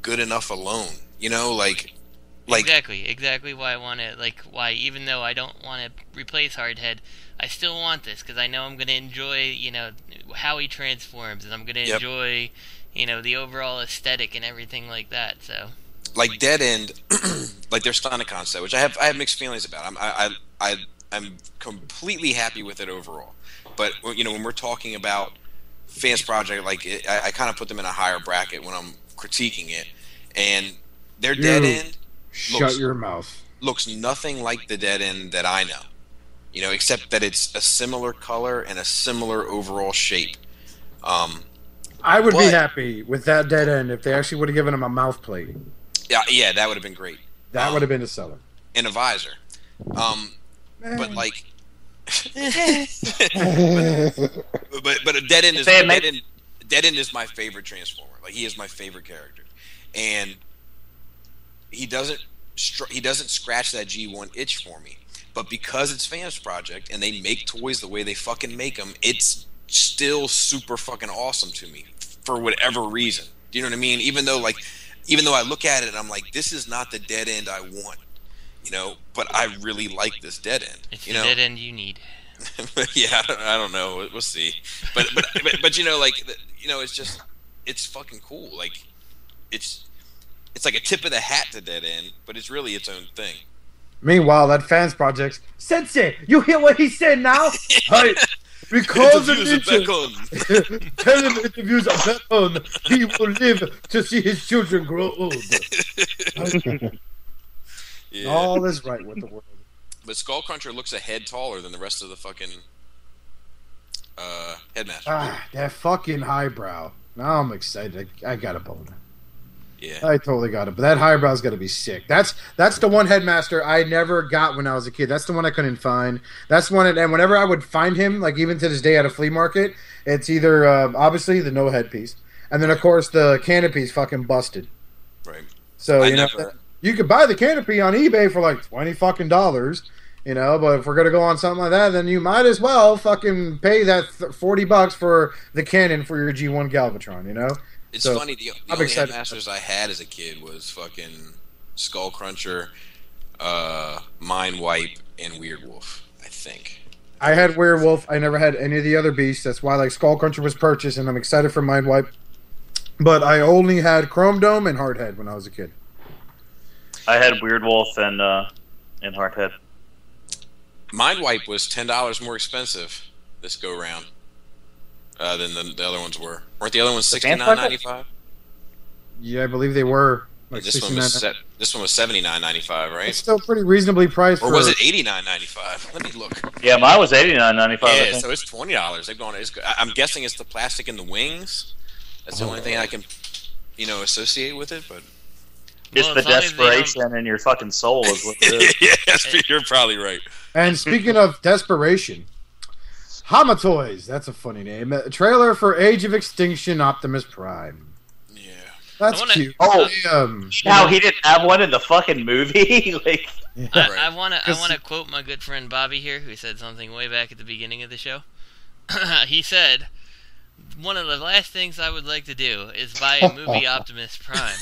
good enough alone. You know, like exactly why I want to, like, why even though I don't want to replace Hardhead, I still want this because I know I'm going to enjoy, you know, how he transforms, and I'm going to enjoy, you know, the overall aesthetic and everything like that. So, like Dead End, like their Sonic concept, which I have mixed feelings about. I'm completely happy with it overall, but you know, when we're talking about Fans Project, like I kind of put them in a higher bracket when I'm critiquing it, and their Dead End. Shut your mouth. Looks nothing like the Dead End that I know. You know, except that it's a similar color and a similar overall shape. I would be happy with that Dead End if they actually would have given him a mouth plate. Yeah, that would have been great. That would have been a seller. And a visor. But like, but a Dead End is Dead End is my favorite Transformer. Like, he is my favorite character, and he doesn't scratch that G1 itch for me. But because it's Fans Project and they make toys the way they fucking make them, it's still super fucking awesome to me for whatever reason. Do you know what I mean? Even though I look at it and I'm like, this is not the Dead End I want, you know, but I really like this Dead End. It's the Dead End you need. Yeah, I don't know. We'll see. But you know, like, you know, it's fucking cool. Like, it's like a tip of the hat to Dead End, but it's really its own thing. Meanwhile, that Fans Project, Sensei, you hear what he said now? Hey, because of ninja, tell him interviews are back on. He will live to see his children grow old. Yeah. All is right with the world. But Skullcruncher looks a head taller than the rest of the fucking Headmaster. That fucking highbrow. Now I'm excited. I got a boner. Yeah, I totally got it. But that highbrow's got to be sick. That's the one Headmaster I never got when I was a kid. That's the one I couldn't find. That's the one, and whenever I would find him, like even to this day at a flea market, it's either obviously the no headpiece, and then of course the canopy's fucking busted. Right. So you could buy the canopy on eBay for like $20 fucking, you know. But if we're gonna go on something like that, then you might as well fucking pay that $40 for the cannon for your G1 Galvatron, you know. It's funny, the only Headmasters I had as a kid was fucking Skullcruncher, Mindwipe, and Weirdwolf, I think. I had Werewolf. I never had any of the other beasts. That's why like Skullcruncher was purchased, and I'm excited for Mindwipe. But I only had Chrome Dome and Hardhead when I was a kid. I had Weirdwolf and Hardhead. Mindwipe was $10 more expensive this go round. Than the other ones were. Weren't the other ones $69.95? Yeah, I believe they were. Like this one was $79.95, right? It's still pretty reasonably priced. Or was it $89.95? Let me look. Yeah, mine was $89.95. Yeah, so it's $20. They've gone. I'm guessing it's the plastic in the wings. That's the only thing I can, you know, associate with it. But it's the desperation in your fucking soul is what it is. Yes, you're probably right. And speaking of desperation, Hamatoys, that's a funny name. A trailer for Age of Extinction Optimus Prime. Yeah. That's cute. Oh, now he didn't have one in the fucking movie? Like, yeah. I wanna quote my good friend Bobby here, who said something way back at the beginning of the show. He said, one of the last things I would like to do is buy a movie Optimus Prime.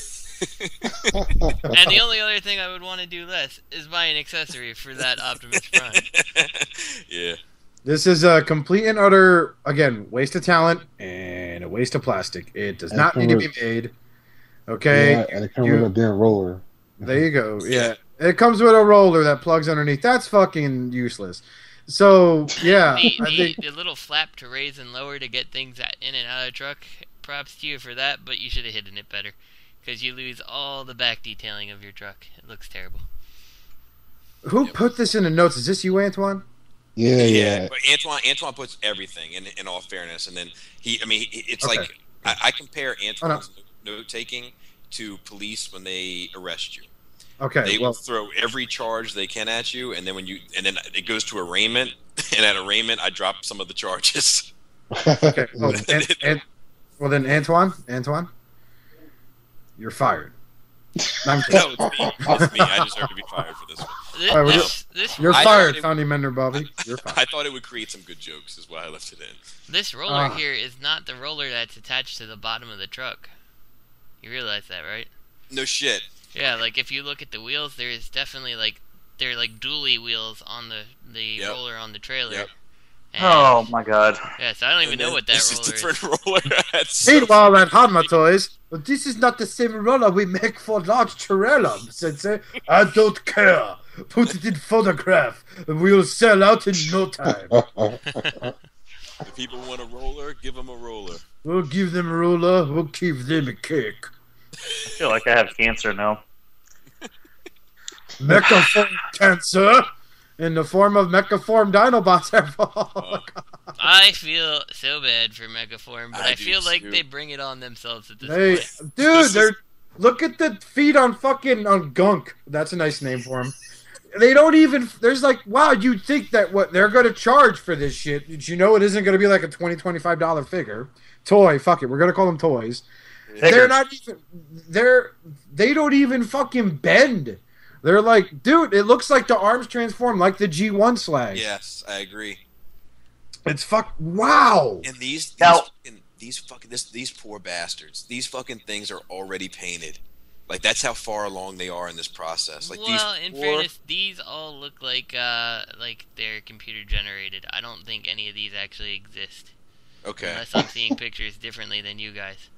And the only other thing I would want to do less is buy an accessory for that Optimus Prime. Yeah. This is a complete and utter, again, waste of talent and a waste of plastic. It does not need to be made. Okay? Yeah, and it comes with a damn roller. There you go. Yeah. It comes with a roller that plugs underneath. That's fucking useless. So, yeah. The little flap to raise and lower to get things in and out of the truck, props to you for that, but you should have hidden it better. Because you lose all the back detailing of your truck. It looks terrible. Who put this in the notes? Is this you, Antoine? Yeah. But Antoine puts everything in all fairness, and then it's okay. Like I compare Antoine's note taking to police when they arrest you. Okay, they will throw every charge they can at you, and then then it goes to arraignment, and at arraignment I drop some of the charges. Okay, well then Antoine, you're fired. No, it's me. I deserve to be fired for this one. You're fired, Tony Mender, Bobby. You're fired. I thought it would create some good jokes, is why I left it in. This roller here is not the roller that's attached to the bottom of the truck. You realize that, right? No shit. Yeah, like if you look at the wheels, there is definitely they're like dually wheels on the roller on the trailer. Yep. Oh my god. Yeah, so I don't even know what that roller is. This is a different roller. Meanwhile, at Hanma Toys, but this is not the same roller we make for large trailer, Sensei. I don't care. Put it in photograph, and we'll sell out in no time. If people want a roller, give them a roller. We'll give them a roller, we'll give them a cake. I feel like I have cancer now. Mechaform cancer in the form of Mechaform Dinobots. I feel so bad for Megaform, but I feel like they bring it on themselves at this point. Dude, look at the feet on Gunk. That's a nice name for him. They don't even. There's like, wow, you'd think that what they're going to charge for this shit. Did you know it isn't going to be like a $20-$25 figure? Toy, fuck it. We're going to call them toys. They're not even. They don't even fucking bend. They're like, dude, it looks like the arms transform like the G1 slag. Yes, I agree. It's wow. And these poor bastards. These fucking things are already painted. Like that's how far along they are in this process. Like in fairness, these all look like they're computer generated. I don't think any of these actually exist. Okay. Unless I'm seeing pictures differently than you guys.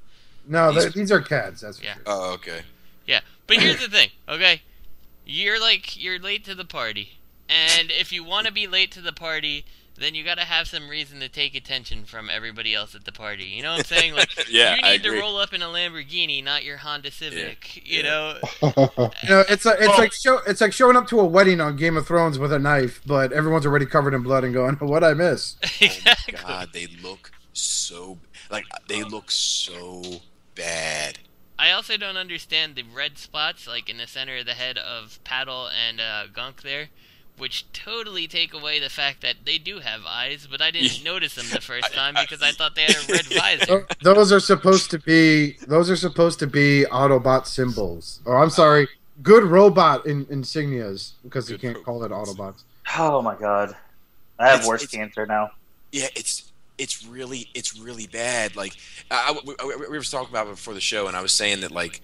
No, these are CADs. That's for sure. Oh, okay. Yeah, but here's the thing. Okay, you're late to the party, and if you want to be late to the party, then you gotta have some reason to take attention from everybody else at the party. You know what I'm saying? Like, yeah, you need to roll up in a Lamborghini, not your Honda Civic. Yeah. You know. It's like showing up to a wedding on Game of Thrones with a knife, but everyone's already covered in blood and going, "What'd I miss?" Exactly. Oh my God, they look so bad. I also don't understand the red spots, like in the center of the head of Paddle and Gunk there, which totally take away the fact that they do have eyes, but I didn't notice them the first time because I thought they had a red visor. Those are supposed to be Autobot symbols. Or I'm sorry, good robot insignias, because you can't call it Autobots. Oh my god, I have worse cancer now. Yeah, it's really bad. Like we were talking about it before the show, and I was saying that like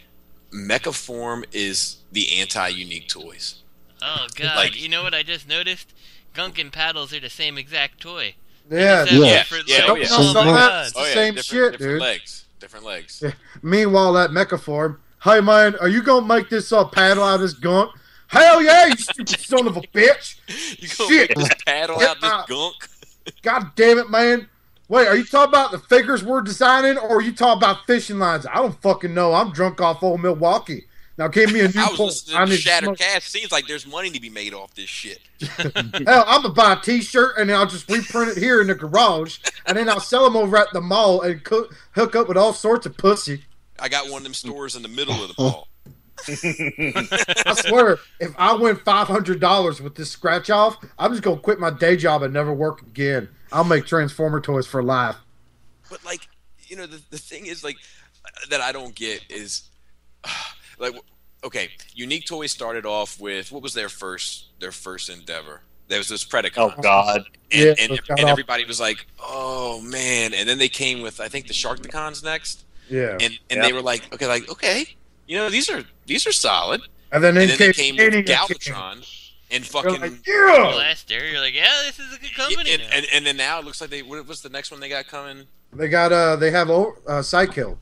Mechaform is the anti-unique toys. Oh god! Like, you know what I just noticed? Gunk and Paddles are the same exact toy. Yeah, It's the same shit, dude. Different legs. Yeah. Meanwhile, that Mechaform, hey man, are you gonna make this paddle out of this Gunk? Hell yeah, you stupid son of a bitch! You gonna make this paddle out this Gunk? God damn it, man! Wait, are you talking about the figures we're designing, or are you talking about fishing lines? I don't fucking know. I'm drunk off old Milwaukee. Now give me a new I was point. listening to Shattered Cast. Seems like there's money to be made off this shit. Hell, I'm gonna buy a T-shirt and then I'll just reprint it here in the garage, and then I'll sell them over at the mall and hook up with all sorts of pussy. I got one of them stores in the middle of the mall. I swear, if I win $500 with this scratch off, I'm just gonna quit my day job and never work again. I'll make Transformer toys for life. But like, you know, the thing is like that I don't get is like, okay, Unique Toys started off with what was their first endeavor? There was this Predacon. Oh god. And everybody was like, oh man. And then they came with, I think, the Sharkticons next. Yeah. And they were like, okay, you know, these are solid. And then they came with Galvatron and fucking Last year, you're like, yeah, this is a good company. And then now it looks like what was the next one they got coming? They have Psykill.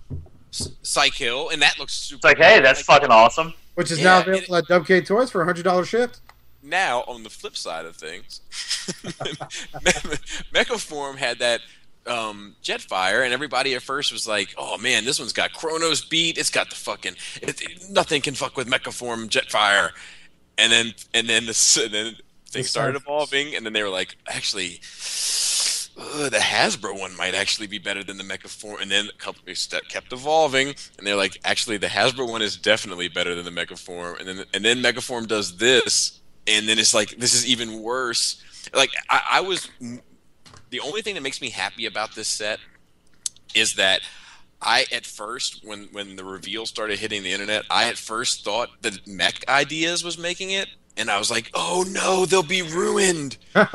Psykill, and that looks super. It's like, hey, that's fucking awesome. Which is now available at WK Toys for $100 shipped. Now, on the flip side of things, Mechaform had that Jetfire, and everybody at first was like, "Oh man, this one's got Chronos beat. It's got the fucking nothing can fuck with Mechaform Jetfire." And then things started evolving, and then they were like, "Actually, the Hasbro one might actually be better than the Mechaform." And then a couple kept evolving, and they're like, "Actually, the Hasbro one is definitely better than the Mechaform." And then Mechaform does this, and then it's like, this is even worse. Like I was. The only thing that makes me happy about this set is that I, at first, when the reveal started hitting the internet, I at first thought that Mech Ideas was making it, And I was like, "Oh no, they'll be ruined." and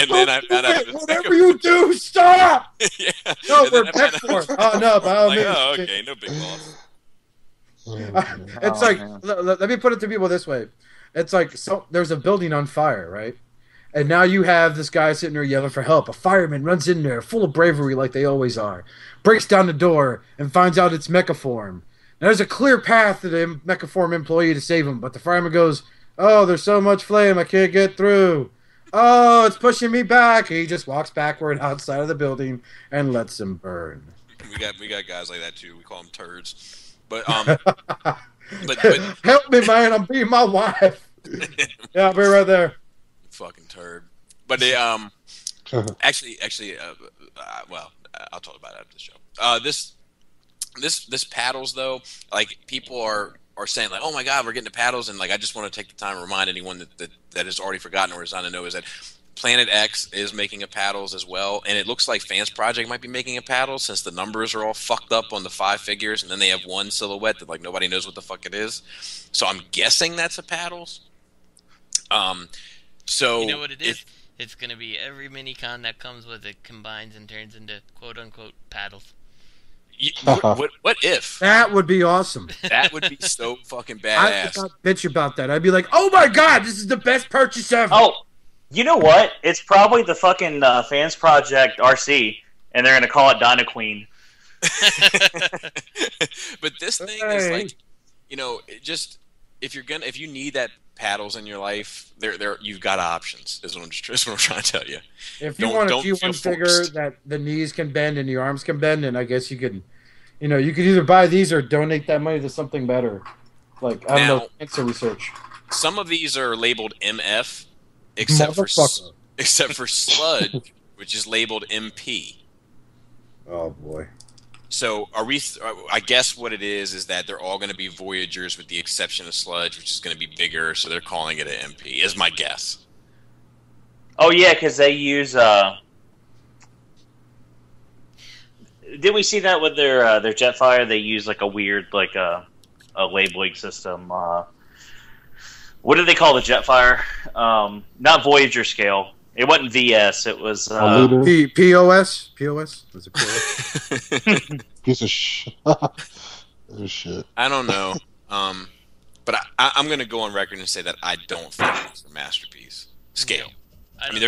then I found out. Whatever you do, stop! Yeah. No, we're back for it. Oh no, by all Like, means. oh, okay, no big loss. It's like, let me put it to people this way. It's like, so there's a building on fire, right? And now you have this guy sitting there yelling for help. A fireman runs in there, full of bravery like they always are, breaks down the door, and finds out it's Mechaform. Now, there's a clear path to the Mechaform employee to save him, but the fireman goes, "Oh, there's so much flame, I can't get through. Oh, it's pushing me back." He just walks backward outside of the building and lets him burn. We got guys like that too. We call them turds. But but help me, man! I'm being my wife. Yeah, I'll be right there. Fucking turd. But they actually well, I'll talk about it after the show. This paddles though, like people are saying like, "Oh my god, we're getting to paddles," and like I just want to take the time to remind anyone that has already forgotten or is on to know is that Planet X is making a paddles as well, and it looks like Fans Project might be making a paddle since the numbers are all fucked up on the 5 figures, and then they have one silhouette that like nobody knows what the fuck it is. So I'm guessing that's a paddles. So you know what it is? It's gonna be every mini-con that comes with it combines and turns into quote-unquote paddles. What if? That would be awesome. That would be so fucking badass. I'd bitch about that. I'd be like, "Oh my god, this is the best purchase ever." Oh, you know what? It's probably the fucking Fans Project RC, and they're gonna call it Dino Queen. But this thing is like, you know, just if you need that paddles in your life, you've got options. Is what I'm trying to tell you. If you want a G1 figure that the knees can bend and the arms can bend, then I guess you could, you know, you could either buy these or donate that money to something better, like I don't know, cancer research. Some of these are labeled MF, except for Sludge, which is labeled MP. Oh boy. So I guess what it is that they're all going to be Voyagers with the exception of Sludge, which is going to be bigger, so they're calling it an MP, is my guess. Oh, yeah, because they use... Did we see that with their Jetfire? They use like a weird, like a labeling system. What did they call the Jetfire? Not Voyager scale. It wasn't VS. It was POS. POS. Was it POS? Piece of shit. Shit. I don't know. But I'm going to go on record and say that I don't think it's a masterpiece scale. I mean,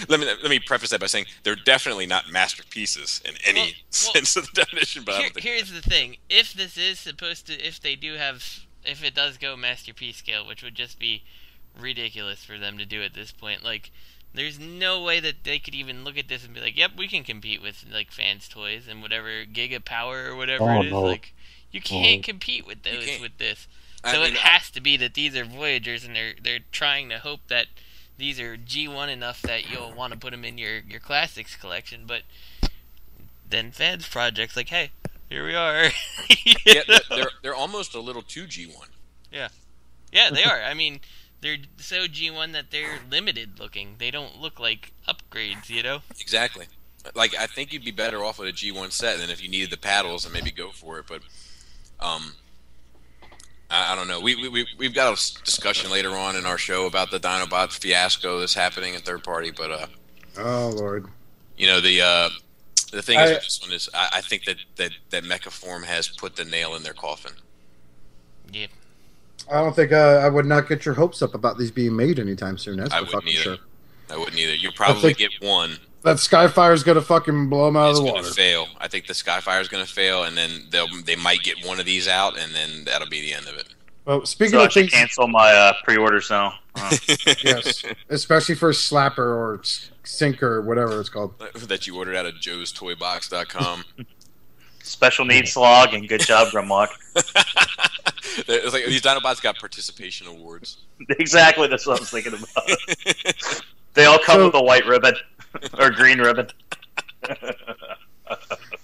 let me preface that by saying they're definitely not masterpieces in any sense of the definition. But here's the thing: if this is supposed to, if it does go masterpiece scale, which would just be ridiculous for them to do at this point, like. There's no way that they could even look at this and be like, "Yep, we can compete with like Fans Toys and whatever Giga Power or whatever it is." No. Like, you can't compete with those with this. So it has to be that these are Voyagers, and they're trying to hope that these are G1 enough that you'll want to put them in your classics collection. But then Fans Project's like, "Hey, here we are." Yeah, they're almost a little too G1. Yeah, they are. I mean. They're so G1 that they're limited looking. They don't look like upgrades, you know? Exactly. Like, I think you'd be better off with a G1 set than if you needed the paddles and maybe go for it. But, I don't know. We've got a discussion later on in our show about the Dinobots fiasco that's happening in third party. But, oh, Lord. You know, the thing is with this one is I think that Mechaform has put the nail in their coffin. Yeah. I don't think I would not get your hopes up about these being made anytime soon. That's for fucking sure. I wouldn't either. You'll probably get one. That Skyfire's going to fucking blow them out of the water. It's going to fail. I think the Skyfire's going to fail, and then they might get one of these out, and then that'll be the end of it. Well, speaking of things, cancel my pre-orders now. Yes, especially for Slapper or Sinker or whatever it's called. That you ordered out of joestoybox.com. Special needs slog and good job, Grimlock. It's like these Dinobots got participation awards. Exactly, that's what I was thinking about. They all come with a white ribbon or green ribbon.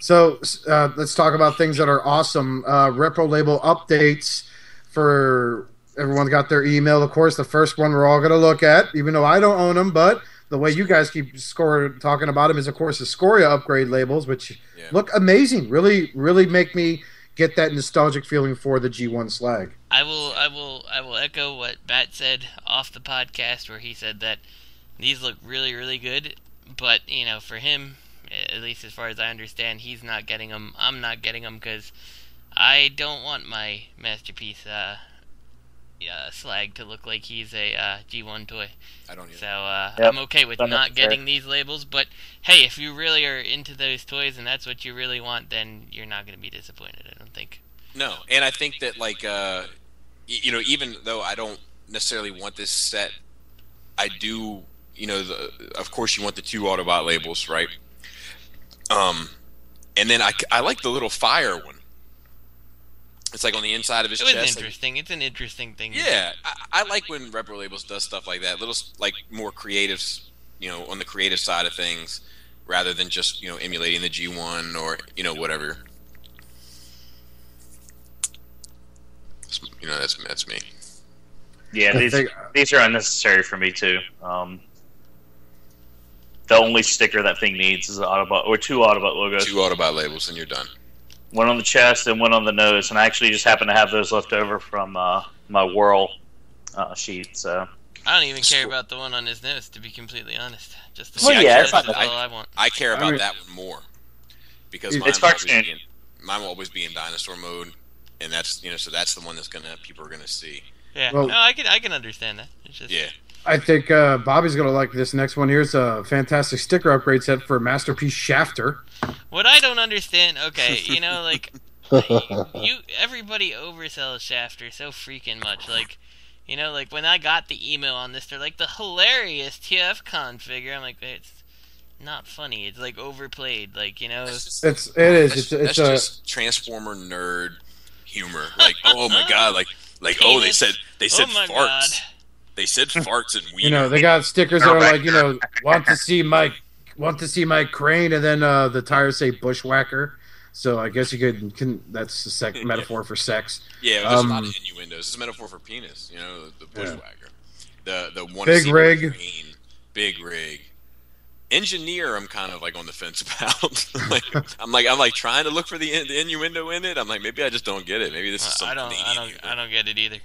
So let's talk about things that are awesome. Repro label updates for everyone got their email. Of course, the first one we're all going to look at, even though I don't own them, but the way you guys keep talking about them is, of course, the Scoria upgrade labels, which look amazing. Really, really make me get that nostalgic feeling for the G1 slag. I will echo what Matt said off the podcast, where he said that these look really, really good, but for him, at least as far as I understand, he's not getting them. I'm not getting them because I don't want my masterpiece slag to look like he's a G1 toy. I don't either. So I'm okay with not getting these labels, but hey, if you really are into those toys and that's what you really want, then you're not going to be disappointed, I don't think. No, and I think that, like, even though I don't necessarily want this set, I do, of course you want the 2 Autobot labels, right? And then I like the little fire one. It's like on the inside of his chest. It's interesting. It's an interesting thing. Yeah, I like when Repro Labels does stuff like that. Little, like, more creatives, on the creative side of things, rather than just, emulating the G1 or, whatever. That's me. Yeah, these are unnecessary for me too. The only sticker that thing needs is an Autobot, or 2 Autobot logos. 2 Autobot labels, and you're done. One on the chest and one on the nose, and I actually just happen to have those left over from my Whirl sheet. So I don't even care about the one on his nose, to be completely honest. Just the chest is all I want. I care about that one more because mine will always be in dinosaur mode, and that's so that's the one that's people are gonna see. Yeah, well, no, I can understand that. It's just, yeah. I think Bobby's going to like this next one. Here's a fantastic sticker upgrade set for Masterpiece Shafter. What I don't understand, okay, everybody oversells Shafter so freaking much. Like, like when I got the email on this, they're like, the hilarious TFCon figure. I'm like, it's not funny. It's like overplayed. Like, It's just Transformer nerd humor. Like, oh my god, like oh, they said farts. God. They said farts and weed. They got stickers that are like, want to see my crane, and then the tires say bushwhacker. So I guess you can that's a metaphor for sex. Yeah, there's a lot of innuendos. This is a metaphor for penis. The bushwhacker, the one big rig, crane, big rig. Engineer, I'm kind of like on the fence about. I'm like trying to look for the innuendo in it. I'm like, maybe I just don't get it. Maybe this is something. I don't get it either.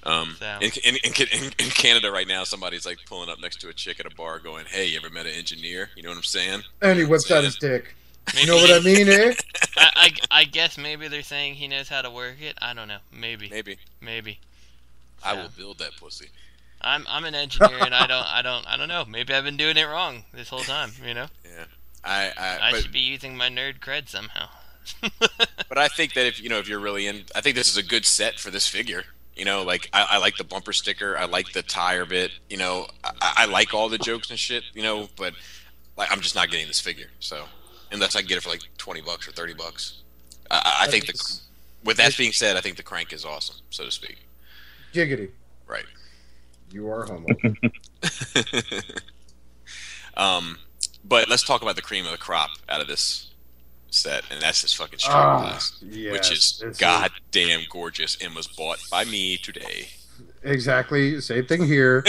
In Canada right now, somebody's like pulling up next to a chick at a bar, going, "Hey, you ever met an engineer?" You know what I'm saying? And he whips out his dick. You know what I mean, eh? I guess maybe they're saying he knows how to work it. I don't know. Maybe. I will build that pussy. I'm an engineer, and I don't know. Maybe I've been doing it wrong this whole time. Yeah. I should be using my nerd cred somehow. But I think that if you're really in, I think this is a good set for this figure. Like I like the bumper sticker. I like the tire bit. I like all the jokes and shit. But like I'm just not getting this figure. So unless I can get it for like $20 or $30, I think with that being said, I think the crank is awesome, so to speak. Giggity. Right. You are homo. But let's talk about the cream of the crop out of this set, and that's this fucking straight glass, which is goddamn gorgeous and was bought by me today. Exactly, same thing here.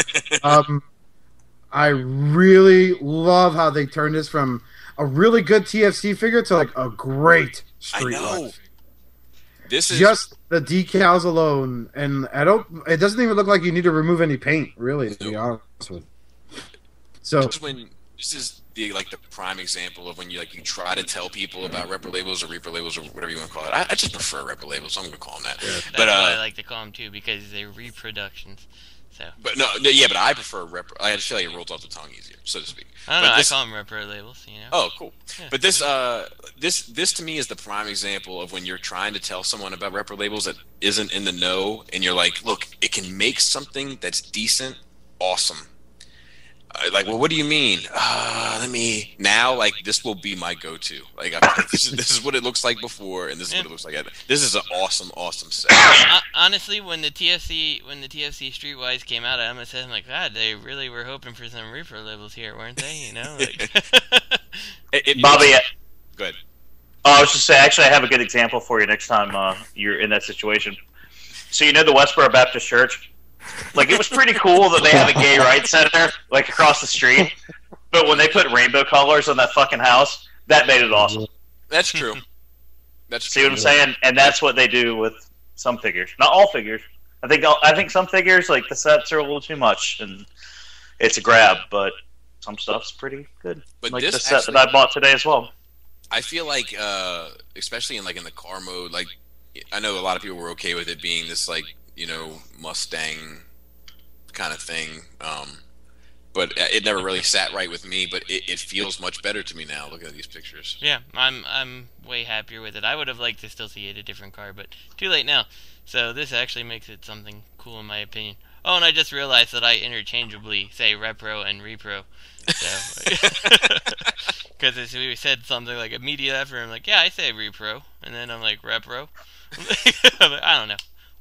I really love how they turned this from a really good TFC figure to like a great street figure. This is just the decals alone, and it doesn't even look like you need to remove any paint, really, to be honest with you. So this is the prime example of when you try to tell people about Repro labels or Repro labels or whatever you want to call it. I just prefer Repro labels, so I'm going to call them that. Yeah. That's what I like to call them too, because they're reproductions. So. But but I prefer Repro. I just feel like it rolls off the tongue easier, so to speak. I don't know. I call them Repro labels. Oh, cool. Yeah. But this to me is the prime example of when you're trying to tell someone about Repro labels that isn't in the know, and you're like, look, it can make something that's decent, awesome. Well, what do you mean? This will be my go-to. This is what it looks like before, and this is what it looks like. This is an awesome set. Honestly, when the TFC Streetwise came out, I almost said, I'm like, God, they really were hoping for some Repro labels here, weren't they? Bobby, go ahead. I was just saying, actually, I have a good example for you next time you're in that situation. So the Westboro Baptist Church. It was pretty cool that they have a gay rights center across the street, but when they put rainbow colors on that fucking house, that made it awesome. That's true. That's See what I'm saying? And that's what they do with some figures. Not all figures. I think some figures, like the sets, are a little too much, and it's a grab. But some stuff's pretty good. But like this the set that I bought today as well. I feel like, especially in the car mode, like I know a lot of people were okay with it being this Mustang kind of thing. But it never really sat right with me. But it feels much better to me now. Looking at these pictures. Yeah, I'm way happier with it. I would have liked to still see it a different car, but too late now. So this actually makes it something cool in my opinion. Oh, and I just realized that I interchangeably say Repro and Repro. So, because we said something like immediate after, I'm like, yeah, I say Repro, and then I'm like Repro. I don't know.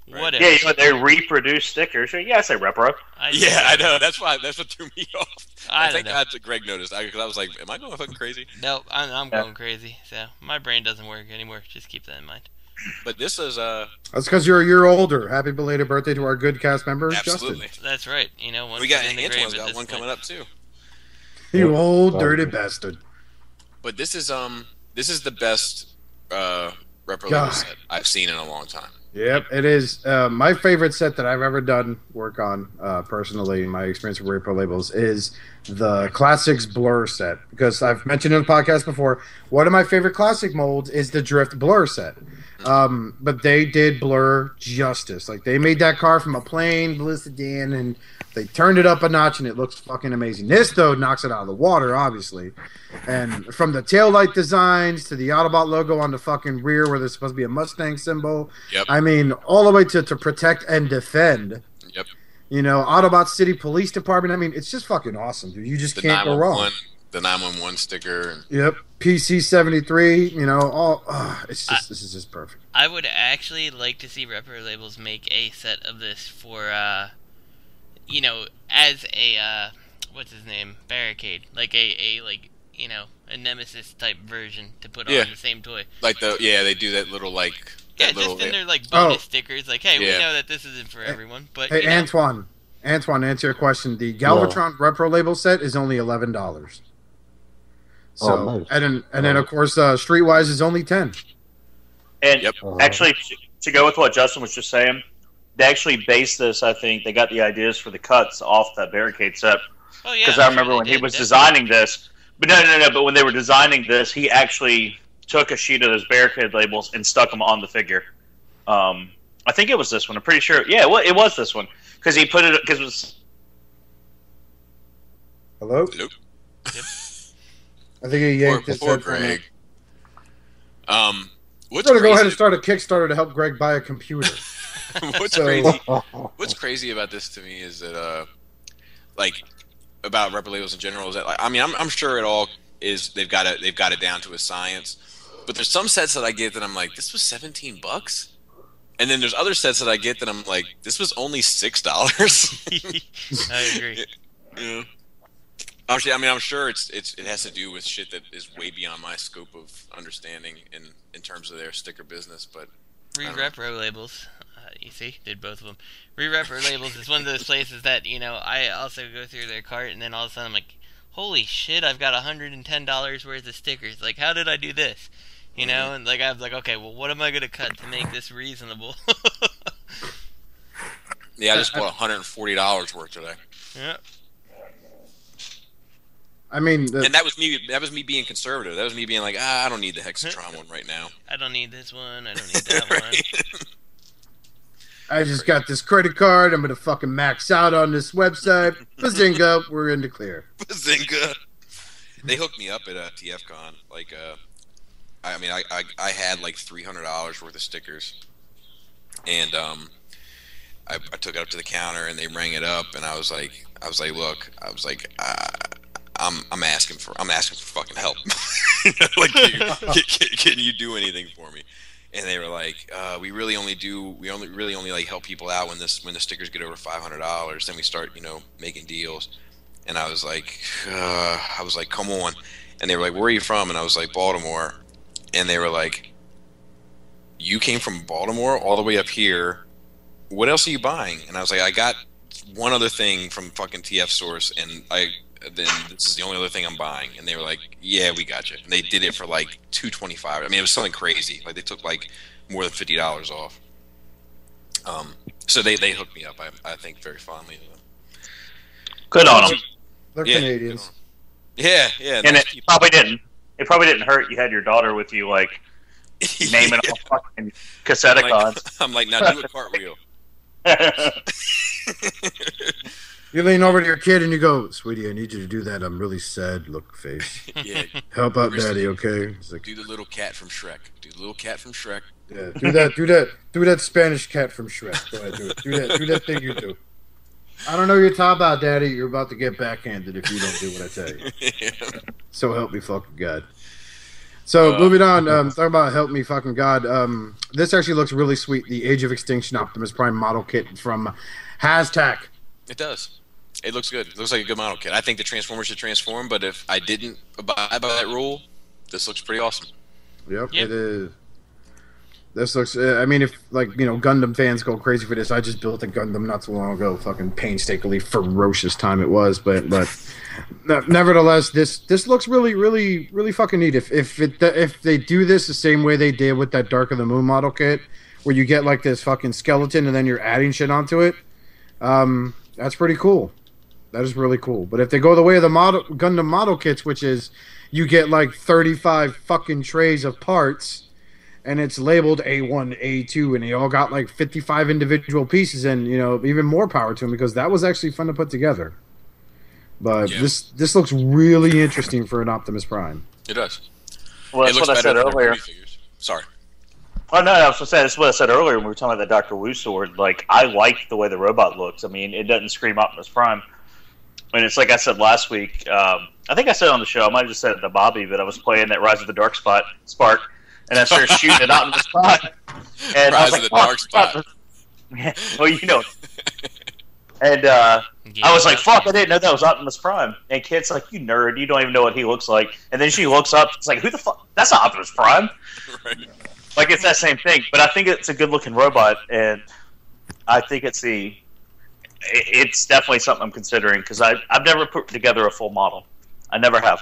Right. Whatever. Yeah, they reproduce stickers. Yeah, I say Repro. I know. That's what threw me off. I think that's what Greg noticed. Because I was like, am I going fucking crazy? No, I'm going crazy. So my brain doesn't work anymore. Just keep that in mind. But this is That's because you're a year older. Happy belated birthday to our good cast member, absolutely. Justin. That's right. Once We got in the Antoine's grave at got this one point. coming up too. You old dirty bastard. But this is the best Repro Label set I've seen in a long time. Yep, it is. My favorite set that I've ever done work on, personally, in my experience with Repro labels, is the Classics Blur set. Because I've mentioned in the podcast before, one of my favorite classic molds is the Drift Blur set. But they did Blur justice. Like, they made that car from a plain blue sedan, and they turned it up a notch, and it looks fucking amazing. This, though, knocks it out of the water, obviously. And from the taillight designs to the Autobot logo on the fucking rear where there's supposed to be a Mustang symbol. Yep. I mean, all the way to protect and defend. Yep. Autobot City Police Department. I mean, it's just fucking awesome, dude. You just can't go wrong. The 911 sticker. Yep. PC-73, this is just perfect. I would actually like to see Repro Labels make a set of this for, as a, what's his name, Barricade. Like a Nemesis type version to put on the same toy. Like they do that little just in their bonus stickers. Like, hey, we know that this isn't for everyone, but hey, Antoine, answer your question. The Galvatron Repro Label set is only $11. So nice. and then of course Streetwise is only $10. And actually, to go with what Justin was just saying, they actually based this. I think they got the ideas for the cuts off that Barricade set. Oh yeah, because I remember when he was designing this. But no. But when they were designing this, he actually took a sheet of those Barricade labels and stuck them on the figure. I think it was this one. I'm pretty sure. Yeah, it was this one because he put it because it was. Hello. Yep. I think he yanked his Poor headphone Greg. What's going to go ahead and start a Kickstarter to help Greg buy a computer. What's crazy about this to me is that about Repro labels in general is that I'm sure it all is they've got it down to a science, but there's some sets that I get that I'm like, this was $17, and then there's other sets that I get that I'm like, this was only $6. I agree. Yeah. Actually, I'm sure it has to do with shit that is way beyond my scope of understanding in terms of their sticker business, but Repro Labels, you see, did both of them. Repro Labels is one of those places that, I also go through their cart, and then all of a sudden I'm like, holy shit, I've got $110 worth of stickers. Like, how did I do this? And I was like, okay, well, what am I going to cut to make this reasonable? Yeah, I just bought $140 worth today. Yeah. I mean, and that was me being conservative. That was me being like, I don't need the Hexatron one right now. I don't need this one. I don't need that one. I just got this credit card. I'm gonna fucking max out on this website. Bazinga, we're in the clear. Bazinga. They hooked me up at TFCon. Like, I had like $300 worth of stickers, and I took it up to the counter and they rang it up, and I was like, look, I'm asking for fucking help. Like, can you do anything for me? And they were like, we really only like help people out when the stickers get over $500. Then we start, making deals. And I was like, come on. And they were like, where are you from? And I was like, Baltimore. And they were like, you came from Baltimore all the way up here. What else are you buying? And I was like, I got one other thing from fucking TF Source, and then this is the only other thing I'm buying. And they were like, yeah, we got you. And they did it for like $225. I mean, it was something crazy. Like they took like more than $50 off. So they hooked me up. I think very fondly of them. Good on them. They're Canadians. Yeah. And nice it probably didn't. It probably didn't hurt. You had your daughter with you, like naming all fucking Casseticons. I'm like, now do a cartwheel. You lean over to your kid and you go, "Sweetie, I need you to do that. I'm really sad. Look face. Yeah. Help out, Daddy. Okay." It's like, do the little cat from Shrek. Yeah, do that Spanish cat from Shrek. Go ahead, do that thing you do. I don't know what you're talking about, Daddy. You're about to get backhanded if you don't do what I tell you. Yeah. So help me fucking God. So moving on, talking about help me fucking God. This actually looks really sweet. The Age of Extinction Optimus Prime model kit from Hashtag. It does. It looks good. It looks like a good model kit. I think the Transformers should transform, but if I didn't abide by that rule, this looks pretty awesome. Yep. It is. This looks. I mean, if Gundam fans go crazy for this, I just built a Gundam not so long ago. Fucking painstakingly ferocious time it was, but nevertheless, this looks really, really, really fucking neat. If they do this the same way they did with that Dark of the Moon model kit, where you get like this fucking skeleton and then you're adding shit onto it, that's pretty cool. That is really cool. But if they go the way of the Gundam model kits, which is you get like 35 fucking trays of parts. And it's labeled A1, A2, and they all got like 55 individual pieces, and even more power to them because that was actually fun to put together. But this looks really interesting for an Optimus Prime. It does. Well, that's what I said earlier. Sorry. Oh no, I was going to say that's what I said earlier when we were talking about the Dr. Wu sword. Like, I like the way the robot looks. I mean, it doesn't scream Optimus Prime. And it's like I said last week. I think I said on the show. I might have just said it to Bobby, but I was playing that Rise of the Dark Spark. And I started shooting it out in the spot. And Rise of the Dark Spot. Yeah, well, And I was like, fuck, I didn't know that was Optimus Prime. And Kit's like, you nerd, you don't even know what he looks like. And then she looks up, it's like, who the fuck? That's not Optimus Prime. Right. Like, it's that same thing. But I think it's a good-looking robot, and I think it's definitely something I'm considering, because I've never put together a full model. I never have.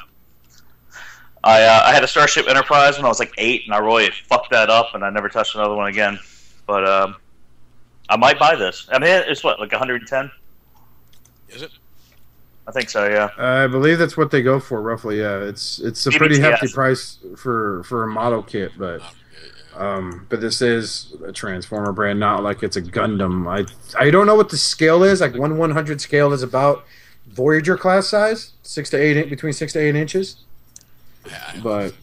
I had a Starship Enterprise when I was like 8, and I really fucked that up, and I never touched another one again. But I might buy this. I mean, it's what, like 110? Is it? I think so, yeah. I believe that's what they go for, roughly. Yeah, it's a pretty hefty price for a model kit, but this is a Transformer brand, not like it's a Gundam. I don't know what the scale is. Like 1/100 scale is about Voyager class size, between 6 to 8 inches. Yeah, but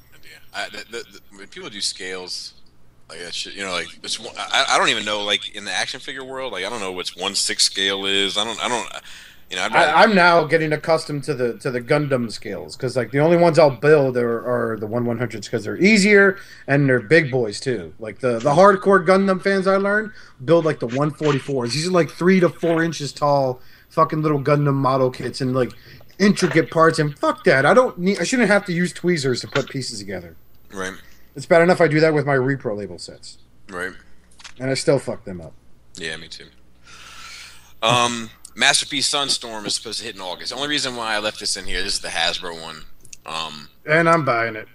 when people do scales like that shit, I don't even know, like in the action figure world, like I don't know what 1/6 scale is. I'm now getting accustomed to the Gundam scales, because like the only ones I'll build are the 1/100s because they're easier and they're big boys too. Like the hardcore Gundam fans I learned build like the 144s. These are like 3 to 4 inches tall, fucking little Gundam model kits, and like intricate parts, and fuck that. I shouldn't have to use tweezers to put pieces together. Right. It's bad enough I do that with my Repro label sets. Right. And I still fuck them up. Yeah, me too. Masterpiece Sunstorm is supposed to hit in August. The only reason why I left this in here, this is the Hasbro one. And I'm buying it.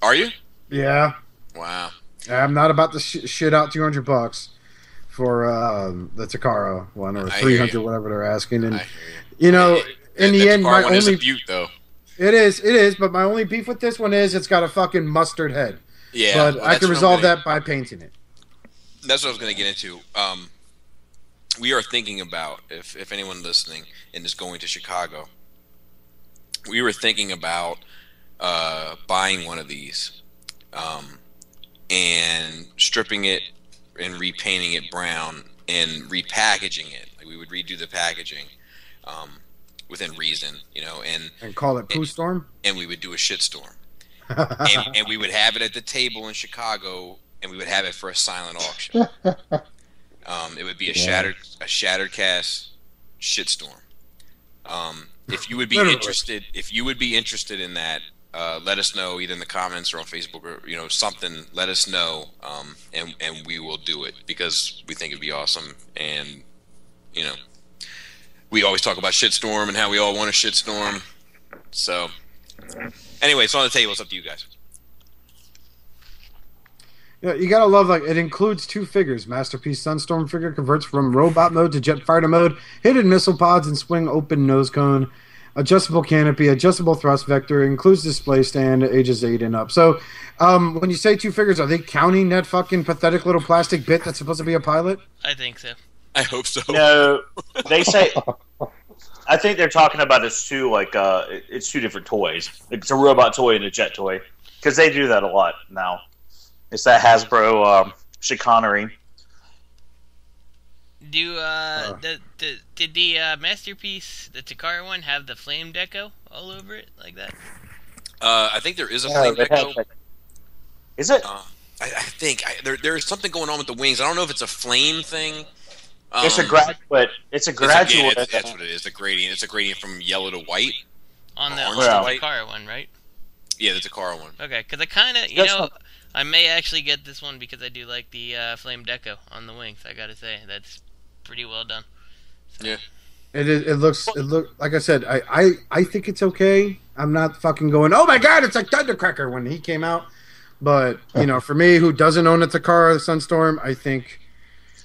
Are you? Yeah. Wow. I'm not about to shit out $200 for the Takara one, or 300, whatever they're asking. And in the end, my only beaut, though. It is. But my only beef with this one is it's got a fucking mustard head. Yeah, but I can resolve that by painting it. That's what I was going to get into. We are thinking about, if anyone listening and is going to Chicago, we were thinking about buying one of these and stripping it and repainting it brown and repackaging it. Like, we would redo the packaging within reason, and call it Pooh Storm. And we would do a shitstorm, and we would have it at the table in Chicago, and we would have it for a silent auction. It would be a shattered cast shitstorm. If you would be interested in that, let us know either in the comments or on Facebook or something. Let us know, and we will do it because we think it'd be awesome. And we always talk about shitstorm and how we all want a shitstorm. So, anyway, it's on the table. It's up to you guys. Yeah, you gotta love, like, it includes 2 figures. Masterpiece Sunstorm figure converts from robot mode to jet fighter mode, hidden missile pods, and swing open nose cone. Adjustable canopy, adjustable thrust vector, includes display stand, ages 8 and up. So, when you say 2 figures, are they counting that fucking pathetic little plastic bit that's supposed to be a pilot? I think so. I hope so. No, they say. I think they're talking about it's 2 it's 2 different toys. It's a robot toy and a jet toy because they do that a lot now. It's that Hasbro chicanery. Did the Masterpiece, the Takara one, have the flame deco all over it like that? I think there is a flame deco. Is it? I think there is something going on with the wings. I don't know if it's a flame thing. It's a graduate. It's a graduate. That's what it is. The gradient. It's a gradient from yellow to white. On the Takara one, right? Yeah, the Takara one. Okay, because I kind of, I may actually get this one because I do like the flame deco on the wings. I gotta say, that's pretty well done. So. Yeah. It looks like I said. I think it's okay. I'm not fucking going, oh my god, it's like Thundercracker when he came out. But for me, who doesn't own a Takara Sunstorm, I think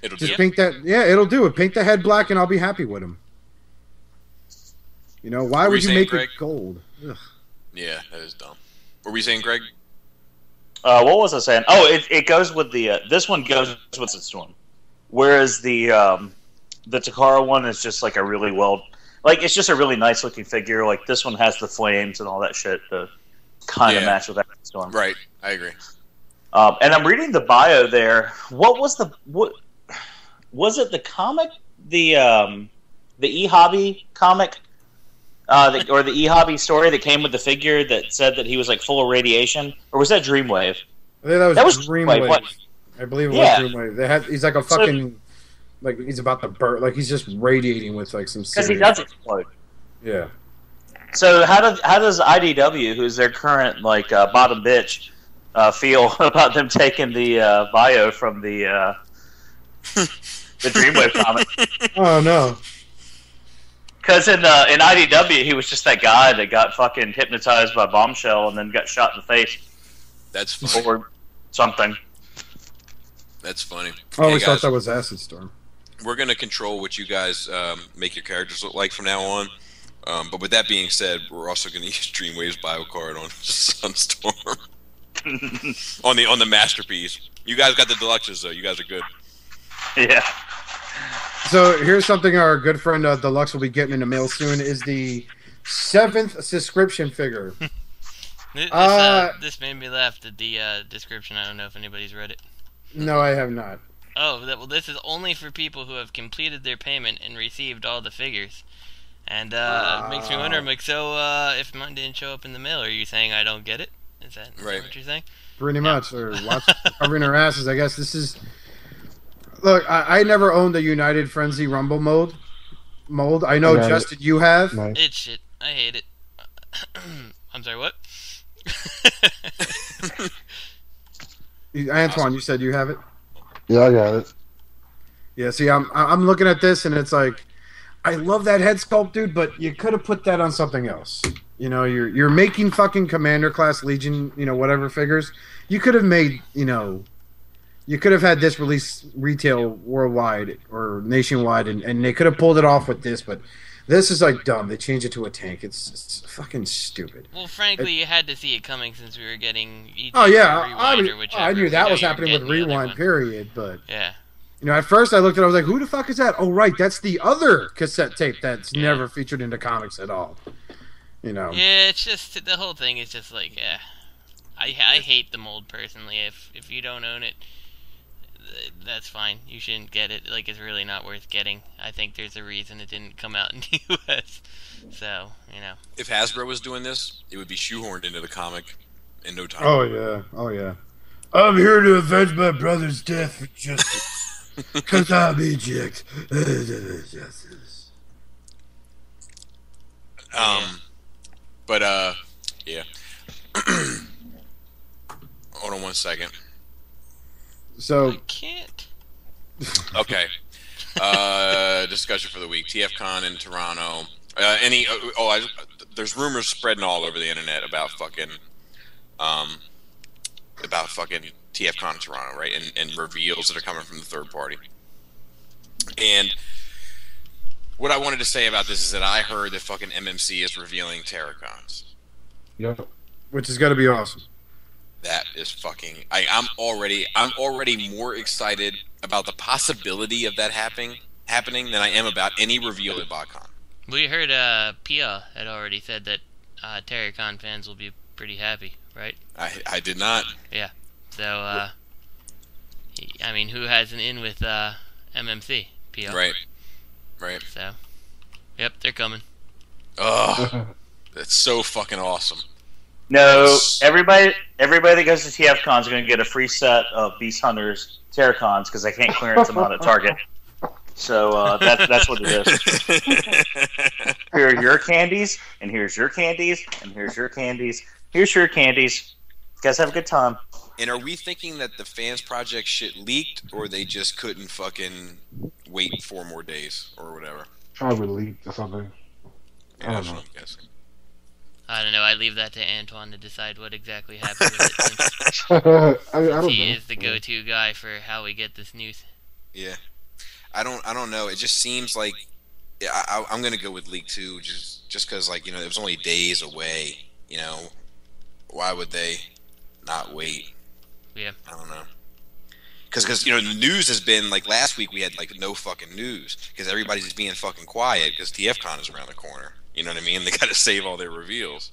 it'll just paint that. Yeah, it'll do it. Paint the head black, and I'll be happy with him. Why would you make it gold? Ugh. Yeah, that is dumb. What were we saying, Greg? What was I saying? Oh, it goes with the this one goes with the Storm, whereas the Takara one is just like a really it's just a really nice looking figure. Like this one has the flames and all that shit to kind of match with that Storm. Right, I agree. And I'm reading the bio there. What was it the comic, the E-Hobby comic, or the E-Hobby story that came with the figure that said that he was like full of radiation, or was that Dreamwave? I think that was Dreamwave. I believe it was Dreamwave. He's like a fucking he's about to burn. Like he's just radiating with like some. Because he does explode. Yeah. So how does IDW, who's their current bottom bitch, feel about them taking the bio from the Dreamwave comic? Oh no. Because in IDW, he was just that guy that got fucking hypnotized by Bombshell and then got shot in the face. That's funny. Or something. That's funny. I always thought that was Acid Storm. We're going to control what you guys make your characters look like from now on. But with that being said, we're also going to use Dreamwave's bio card on Sunstorm. on the Masterpiece. You guys got the deluxes, though. You guys are good. Yeah. So here's something our good friend Deluxe will be getting in the mail soon, is the 7th subscription figure. This made me laugh at the description. I don't know if anybody's read it. No, I have not. Oh, well, this is only for people who have completed their payment and received all the figures. And it makes me wonder, if mine didn't show up in the mail, are you saying I don't get it? Is that what you're saying? Pretty much. They're covering their asses. I guess this is... Look, I never owned the United Frenzy Rumble mold. I know, Justin, you have. Nice. It's shit. I hate it. I'm sorry, what? Antoine, you said you have it? Yeah, I got it. Yeah, see, I'm looking at this, and it's like, I love that head sculpt, dude, but you could have put that on something else. You're making fucking Commander Class Legion, whatever figures. You could have made, you could have had this release retail worldwide or nationwide, and they could have pulled it off with this, but this is like dumb. They changed it to a tank. It's fucking stupid. Well, frankly, you had to see it coming since we were getting ET I knew that was happening with Rewind, period, but yeah. At first I looked at it, I was like, who the fuck is that? Oh, right, that's the other cassette tape that's never featured in the comics at all. Yeah, it's just, the whole thing is just like, I hate the mold, personally. If you don't own it, that's fine. You shouldn't get it. It's really not worth getting. I think there's a reason it didn't come out in the U.S. So, If Hasbro was doing this, it would be shoehorned into the comic in no time. Oh, yeah. I'm here to avenge my brother's death for justice. Because I'm eject. Justice. Yeah. Hold on one second. So I can't. Okay. discussion for the week. TFCon in Toronto. There's rumors spreading all over the internet about fucking TFCon in Toronto, right? And reveals that are coming from the third party. And what I wanted to say about this is that I heard that fucking MMC is revealing Terracons. Yep. Which is gonna be awesome. That is fucking. I'm already more excited about the possibility of that happening than I am about any reveal at BotCon. We heard Pia had already said that Terracon fans will be pretty happy, right? I did not. Yeah. So I mean, who has an in with MMC? Pia. Right. So, yep, they're coming. Oh, that's so fucking awesome. No, everybody that goes to TFCon is going to get a free set of Beast Hunters Terracons because they can't clearance them out at Target. So that's what it is. Here are your candies, and here's your candies, and here's your candies. Here's your candies. You guys have a good time. And are we thinking that the Fans Project shit leaked, or they just couldn't fucking wait 4 more days, or whatever? Probably leaked or something. Yeah, I don't know. I don't know. I leave that to Antoine to decide what exactly happened with it. I don't know. He is the go-to guy for how we get this news. Yeah, I don't know. It just seems like I'm gonna go with League 2 just because, like, it was only days away. Why would they not wait? Yeah, I don't know. Because the news has been like last week we had like no fucking news because everybody's just being fucking quiet because TFCon is around the corner. You know what I mean? They got to save all their reveals.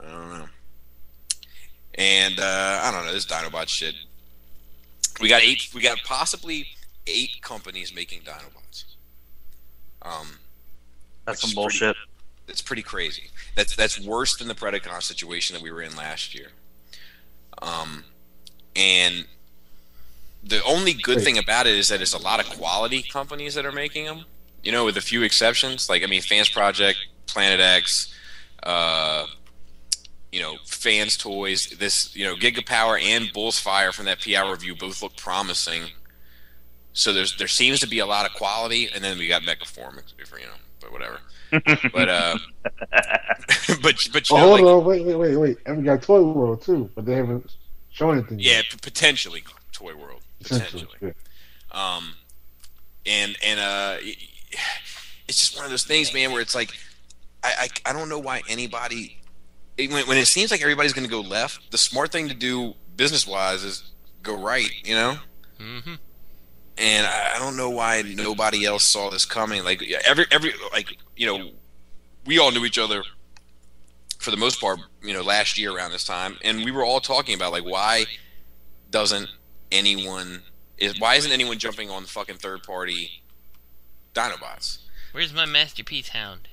I don't know. And I don't know this Dinobot shit. We got possibly 8 companies making Dinobots. That's some bullshit. It's pretty crazy. That's worse than the Predacon situation that we were in last year. And the only good thing about it is that it's a lot of quality companies that are making them. With a few exceptions. Like, Fans Project, Planet X, Fans Toys, this, Gigapower and Bull's Fire from that PR review both look promising. So there seems to be a lot of quality, and then we got Megaform, but whatever. but hold on, wait. And we got Toy World too, but they haven't shown anything. Yeah, yet. Potentially Toy World. Potentially. Yeah. It's just one of those things, man, where it's like I don't know why anybody when it seems like everybody's going to go left, the smart thing to do business-wise is go right, Mm-hmm. And I don't know why nobody else saw this coming. Like we all knew each other for the most part, last year around this time, and we were all talking about like why isn't anyone jumping on the fucking third-party Dinobots? Where's my masterpiece hound?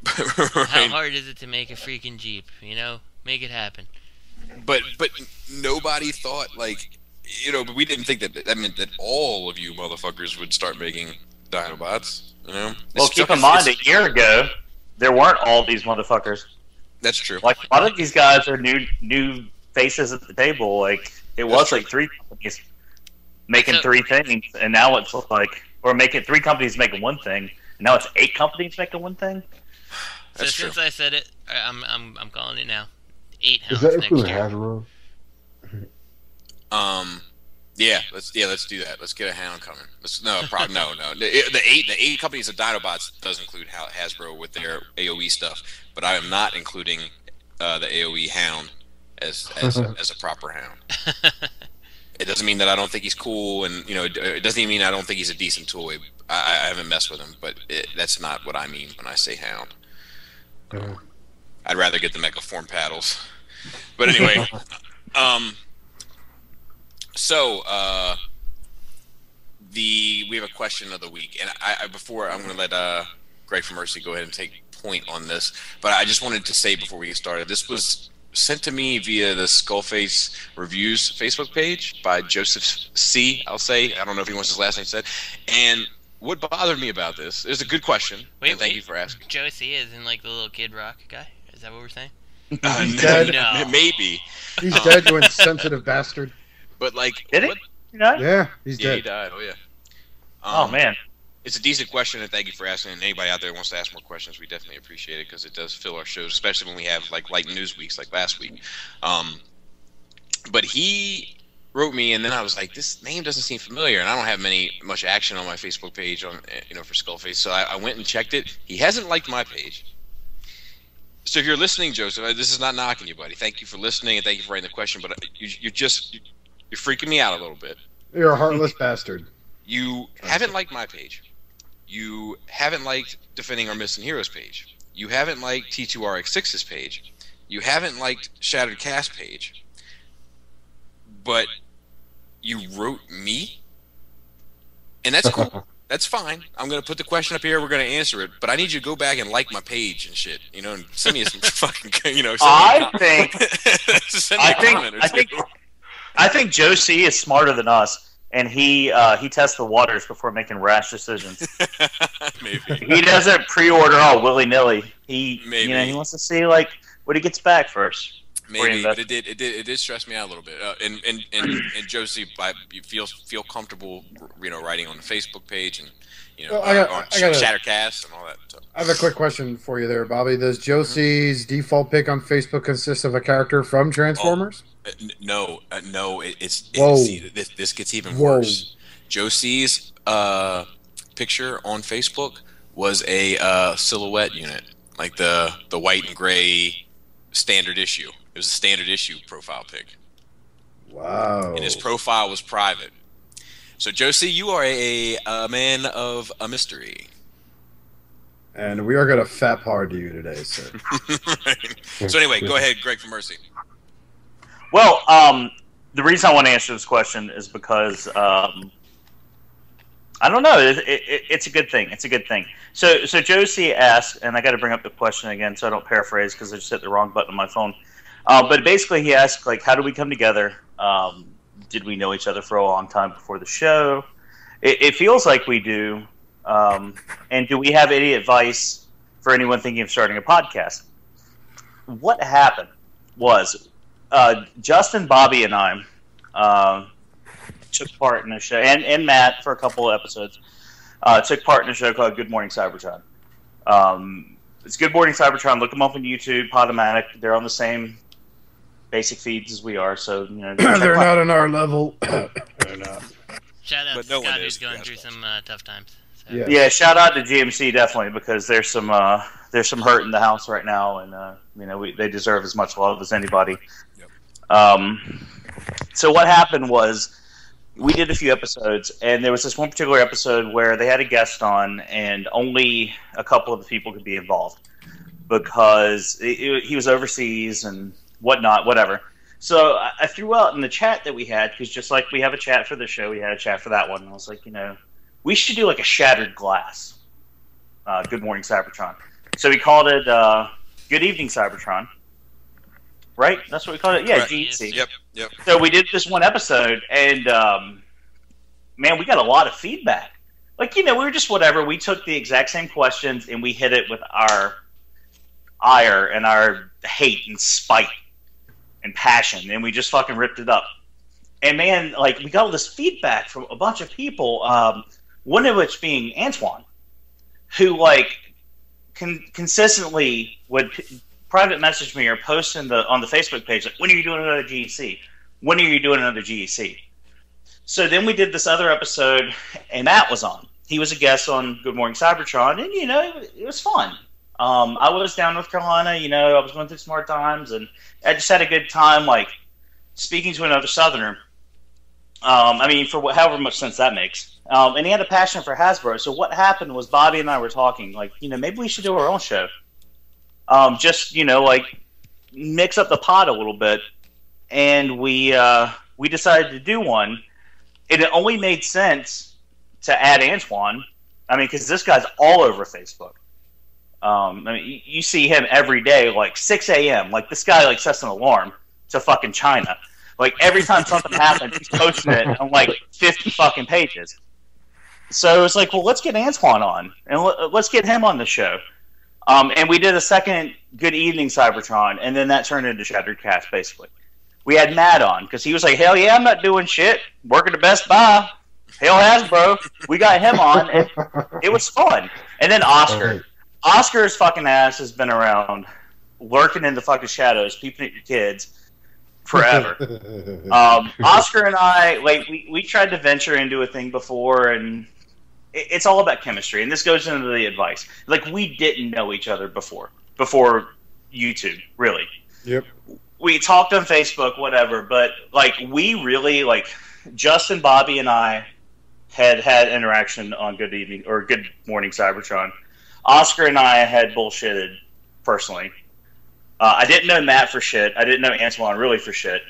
Right. How hard is it to make a freaking Jeep? Make it happen. But nobody thought but we didn't think that meant that all of you motherfuckers would start making Dinobots. Well, keep in mind, a year ago there weren't all these motherfuckers. That's true. Like, a lot of these guys are new faces at the table. Like, it was like 3 companies making 3 things, and now it's like, or making 3 companies making 1 thing, and now it's 8 companies making 1 thing. So since I said it, I'm calling it now. 8 hounds Is that next including year. Hasbro? Let's do that. Let's get a hound coming. No. The 8 companies of Dinobots does include Hasbro with their AOE stuff, but I am not including the AOE hound as a proper hound. It doesn't mean that I don't think he's cool, and it doesn't even mean I don't think he's a decent toy. I haven't messed with him, but that's not what I mean when I say hound. I'd rather get the Megaform paddles. But anyway, we have a question of the week, and I'm going to let Greg from Mercy go ahead and take point on this, but I just wanted to say before we get started, this was sent to me via the Skullface Reviews Facebook page by Joesph C. I'll say, I don't know if he wants his last name said, and what bothered me about this is a good question. Thank you for asking. Joe C. is in like the little Kid Rock guy. Is that what we're saying? He's dead. No. Maybe. He's dead, you insensitive bastard. But like, Did he? You know? Yeah, he's yeah, dead. he died. Oh yeah. Oh man. It's a decent question, and thank you for asking. And anybody out there who wants to ask more questions, we definitely appreciate it because it does fill our shows, especially when we have like news weeks like last week. But he wrote me, and then I was like, this name doesn't seem familiar, and I don't have much action on my Facebook page on for Skullface. So I went and checked it. He hasn't liked my page. So if you're listening, Joesph, this is not knocking you, buddy. Thank you for listening, and thank you for writing the question. But you're freaking me out a little bit. You're a heartless bastard. You haven't liked my page. You haven't liked Defending Our Missing Heroes page. You haven't liked T2RX6's page. You haven't liked Shattered Cast page. But you wrote me? And that's cool. That's fine. I'm going to put the question up here. We're going to answer it. But I need you to go back and like my page and shit. And send me some fucking, I think Joe C is smarter than us. And he tests the waters before making rash decisions. Maybe he doesn't pre-order all willy nilly. He he wants to see what he gets back first. Maybe, but it did stress me out a little bit. And Josie, you feel comfortable, writing on the Facebook page and on Shattercast and all that stuff. I have a quick question for you there, Bobby. Does Josie's default pic on Facebook consist of a character from Transformers? No. This gets even worse. Josie's picture on Facebook was a silhouette unit, like the white and gray standard issue. It was a standard issue profile pic. Wow. And his profile was private. So Josie, you are a man of a mystery. And we are going to fap hard to you today, sir. Right. So anyway, go ahead, Greg for Mercy. Well, the reason I want to answer this question is because I don't know. It's a good thing. It's a good thing. So Josie asked, and I got to bring up the question again so I don't paraphrase because I just hit the wrong button on my phone. But basically, he asked, how did we come together? Did we know each other for a long time before the show? It feels like we do. And do we have any advice for anyone thinking of starting a podcast? What happened was Justin, Bobby, and I took part in a show, and Matt for a couple of episodes, took part in a show called Good Morning Cybertron. It's Good Morning Cybertron. Look them up on YouTube, Podomatic. They're on the same basic feeds as we are, so they're not on our level. They're not. Shout out to Scott who's going through some tough times. So. Yeah, shout out to GMC definitely because there's some hurt in the house right now, and they deserve as much love as anybody. Yep. So what happened was we did a few episodes, and there was this one particular episode where they had a guest on, and only a couple of the people could be involved because he was overseas and whatnot, whatever. So I threw out in the chat that we had, because just like we have a chat for the show, we had a chat for that one. And I was like, we should do like a shattered glass. Good Morning Cybertron. So we called it Good Evening Cybertron. Right? That's what we called it? Yeah, GC. Yep. So we did this one episode, and man, we got a lot of feedback. We were just whatever. We took the exact same questions, and we hit it with our ire and our hate and spite and passion, and we just fucking ripped it up. And man, we got all this feedback from a bunch of people, one of which being Antoine, who consistently would private message me or post on the Facebook page, when are you doing another GEC? When are you doing another GEC? So then we did this other episode, and Matt was on. He was a guest on Good Morning Cybertron, and it was fun. I was down in North Carolina, I was going through some hard times, and I just had a good time, speaking to another Southerner. For however much sense that makes. And he had a passion for Hasbro. So what happened was Bobby and I were talking, maybe we should do our own show. Just, mix up the pot a little bit. And we decided to do one. And it only made sense to add Antoine. Because this guy's all over Facebook. You see him every day, 6 a.m. This guy, sets an alarm to fucking China. Every time something happens, he's posting it on 50 fucking pages. So it's well, let's get Antoine on, and let's get him on the show. And we did a second Good Evening Cybertron, and then that turned into Shattered Cast, basically. We had Matt on, because he was hell yeah, I'm not doing shit. Working at Best Buy. Hell has, bro. We got him on, and it was fun. And then Oscar. Oscar's fucking ass has been around, lurking in the fucking shadows, peeping at your kids forever. Oscar and I, like, we tried to venture into a thing before, and it's all about chemistry. And this goes into the advice. Like, we didn't know each other before YouTube, really. Yep. We talked on Facebook, whatever, but, like, we really, like, Justin, Bobby, and I had interaction on Good Evening, or Good Morning Cybertron. Oscar and I had bullshitted, personally. I didn't know Matt for shit. I didn't know Antoine really for shit.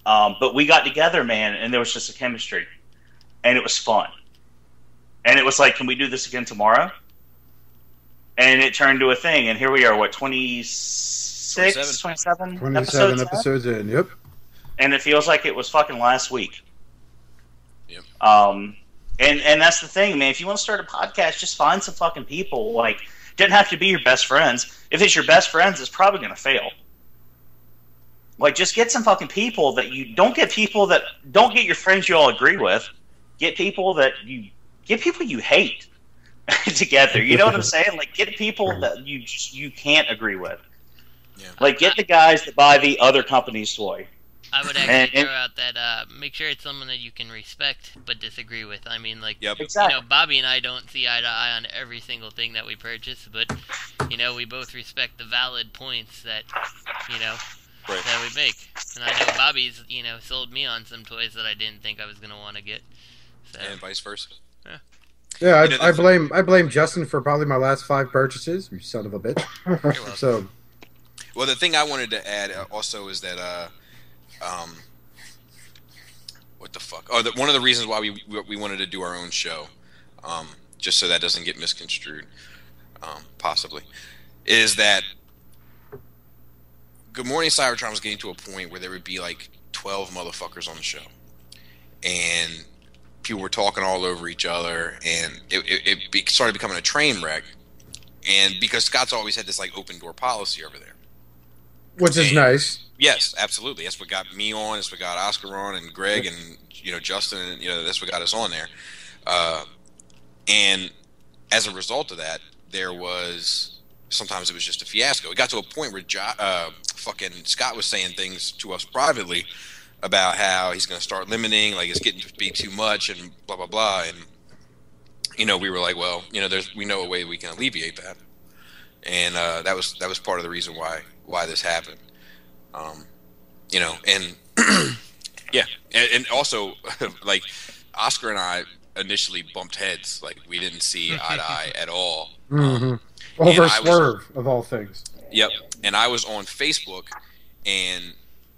But we got together, man, and there was just a chemistry. And it was fun. And it was like, can we do this again tomorrow? And it turned to a thing, and here we are, what, 27 episodes in, yep. And it feels like it was fucking last week. Yep. And that's the thing, man. If you want to start a podcast, just find some fucking people. Like, it doesn't have to be your best friends. If it's your best friends, it's probably going to fail. Like, just get some fucking people that you don't get don't get your friends you all agree with. Get people you hate together. You know what I'm saying? Like, get people that you can't agree with. Yeah. Like, get the guys that buy the other company's toy. I would actually throw out that make sure it's someone that you can respect but disagree with. I mean, like, exactly. You know, Bobby and I don't see eye to eye on every single thing that we purchase, but, you know, we both respect the valid points that, you know, that we make. And I know Bobby's, you know, sold me on some toys that I didn't think I was going to want to get. So. And vice versa. Yeah, I blame Justin for probably my last 5 purchases. You son of a bitch. So, well, the thing I wanted to add also is that what the fuck? Oh, one of the reasons why we wanted to do our own show, just so that doesn't get misconstrued, possibly, is that Good Morning Cybertron was getting to a point where there would be like 12 motherfuckers on the show, and people were talking all over each other, and it started becoming a train wreck. And because Scott's always had this like open door policy over there, which is nice. Yes, absolutely. That's what got me on. That's what got Oscar on, and Greg, and Justin, and that's what got us on there. And as a result of that, sometimes it was just a fiasco. It got to a point where fucking Scott was saying things to us privately about how he's going to start limiting, like it's getting to be too much, and blah blah blah. And we were like, well, we know a way we can alleviate that, and that was part of the reason why this happened. And yeah, and also like Oscar and I initially bumped heads, like we didn't see eye to eye at all. Over Swerve of all things. Yep, and I was on Facebook, and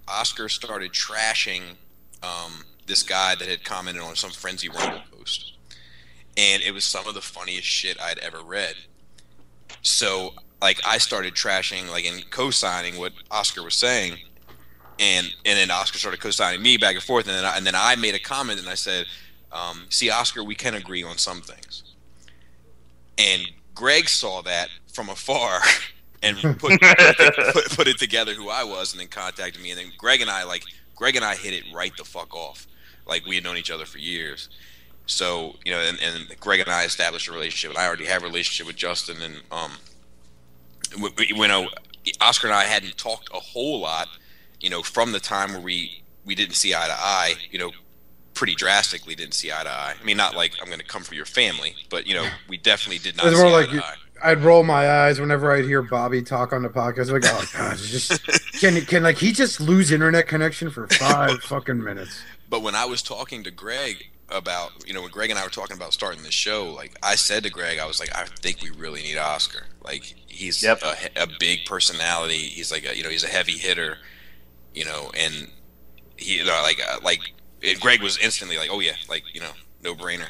Oscar started trashing this guy that had commented on some Frenzy Rumble post, and it was some of the funniest shit I'd ever read. So like I started trashing, like, and co-signing what Oscar was saying, and then Oscar started co-signing me back and forth, and then I made a comment and I said, see, Oscar, we can agree on some things. And Greg saw that from afar and put it together who I was, and then contacted me, and then Greg and I hit it right the fuck off, like we had known each other for years. So and Greg and I established a relationship, and I already have a relationship with Justin, and Oscar and I hadn't talked a whole lot, from the time where we didn't see eye to eye, pretty drastically didn't see eye to eye. I mean, not like I'm going to come for your family, but we definitely did not see eye to eye. I'd roll my eyes whenever I'd hear Bobby talk on the podcast. Like, oh god, can like he just lose internet connection for 5 fucking minutes? But when I was talking to Greg about, when Greg and I were talking about starting the show, like I said to Greg, I was like, I think we really need Oscar. Like he's a big personality. He's like he's a heavy hitter, and he and Greg was instantly like, oh yeah, like no brainer.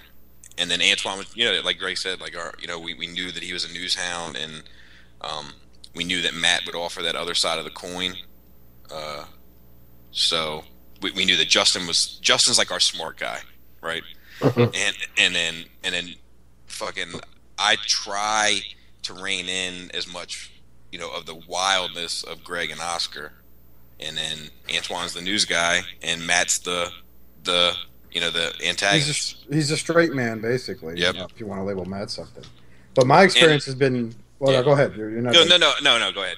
And then Antoine was, like Greg said, like we knew that he was a news hound, and we knew that Matt would offer that other side of the coin. So we knew that Justin's like our smart guy, right? and then fucking I try to rein in as much of the wildness of Greg and Oscar, and then Antoine's the news guy, and Matt's the the antagonist. He's a straight man, basically. Yep. If you want to label Matt something. But my experience has been. Well, yeah. go ahead. You're not. No. Go ahead.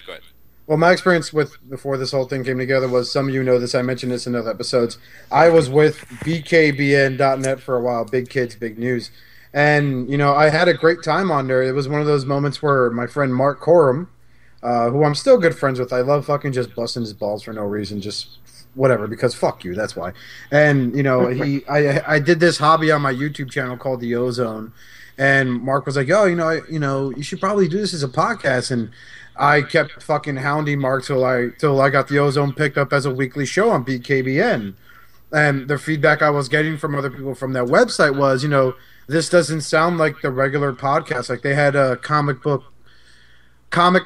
Well, my experience before this whole thing came together was, some of you know this, I mentioned this in other episodes. I was with bkbn.net for a while, Big Kids, Big News. And, I had a great time on there. It was one of those moments where my friend Mark Corum, who I'm still good friends with, I love fucking just busting his balls for no reason, just whatever, because fuck you, that's why. And, I did this hobby on my YouTube channel called The Ozone. And Mark was like, you should probably do this as a podcast. And I kept fucking hounding Mark till I got The Ozone picked up as a weekly show on BKBN. And the feedback I was getting from other people from that website was, this doesn't sound like the regular podcast. Like, they had a Comic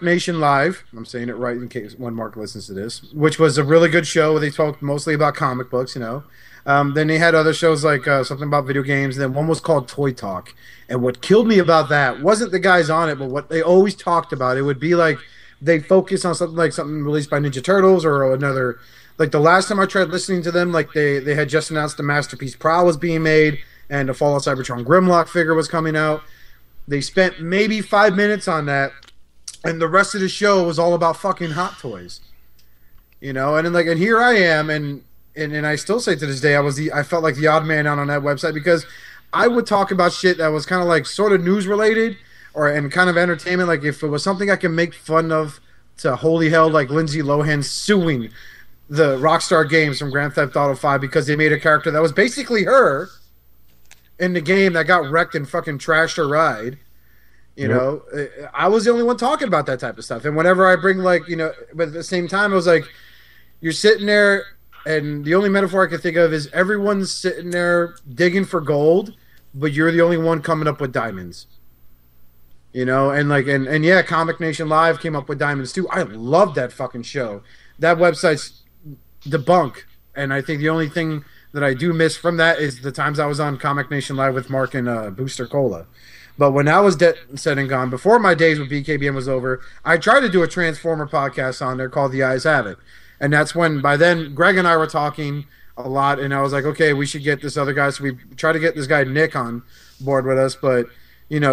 Nation Live. I'm saying it right in case when Mark listens to this, which was a really good show. They talked mostly about comic books, Then they had other shows like something about video games. And then one was called Toy Talk. And what killed me about that wasn't the guys on it, but what they always talked about. It would be like they focus on something released by Ninja Turtles or another. Like the last time I tried listening to them, like they had just announced the Masterpiece Prowl was being made and the Fallout Cybertron Grimlock figure was coming out. They spent maybe 5 minutes on that, and the rest of the show was all about fucking Hot Toys. And then here I am, and I still say to this day, I felt like the odd man out on that website because I would talk about shit that was kind of like sort of news related and kind of entertainment. Like if it was something I can make fun of to holy hell, like Lindsay Lohan suing the Rockstar Games from Grand Theft Auto 5 because they made a character that was basically her in the game that got wrecked and fucking trashed her ride. I was the only one talking about that type of stuff. And whenever I bring but at the same time, I was like, you're sitting there, and the only metaphor I can think of is everyone's sitting there digging for gold, but you're the only one coming up with diamonds. And yeah, Comic Nation Live came up with diamonds too. I love that fucking show. That website's debunk, and I think the only thing that I do miss from that is the times I was on Comic Nation Live with Mark and Booster Cola. But when I was said and gone, before my days with BKBN was over, I tried to do a Transformer podcast on there called The Eyes Have It. And that's when, by then, Greg and I were talking a lot, and I was like, okay, we should get this other guy. So we tried to get this guy Nick on board with us, but,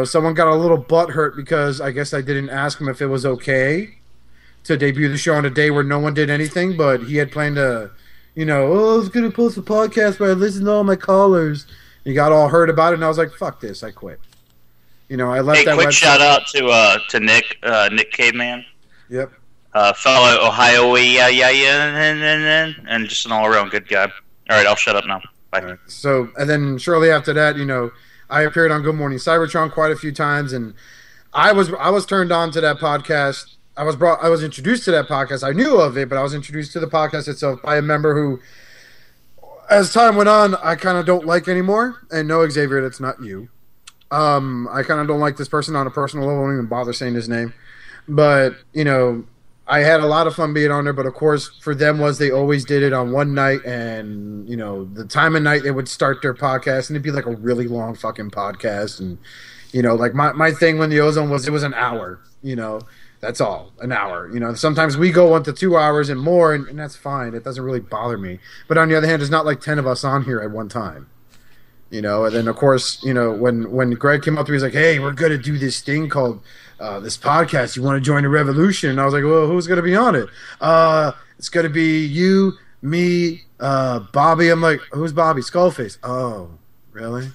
someone got a little butthurt because I guess I didn't ask him if it was okay to debut the show on a day where no one did anything, but he had planned to, I was going to post a podcast where I listened to all my callers. He got all hurt about it, and I was like, fuck this, I quit. I left that quick website. shout out to Nick Caveman. Yep. Fellow Ohio, and just an all-around good guy. All right, I'll shut up now. Bye. Right. So, and then shortly after that, I appeared on Good Morning Cybertron quite a few times, and I was turned on to that podcast. I was introduced to that podcast. I knew of it, but I was introduced to the podcast itself by a member who, as time went on, I kind of don't like anymore. And no, Xavier, that's not you. I kind of don't like this person on a personal level. I won't even bother saying his name. But, I had a lot of fun being on there, but of course, for them they always did it on one night, and, the time of night they would start their podcast, and it'd be like a really long fucking podcast. And, like my thing when the Ozone it was an hour, that's all, an hour. Sometimes we go 1 to 2 hours and more, and that's fine. It doesn't really bother me. But on the other hand, there's not like 10 of us on here at one time. And then of course, when Greg came up to me, he's like, hey, we're going to do this thing called this podcast. You want to join the revolution? And I was like, well, who's going to be on it? It's going to be you, me, Bobby. I'm like, who's Bobby? Skullface. Oh, really?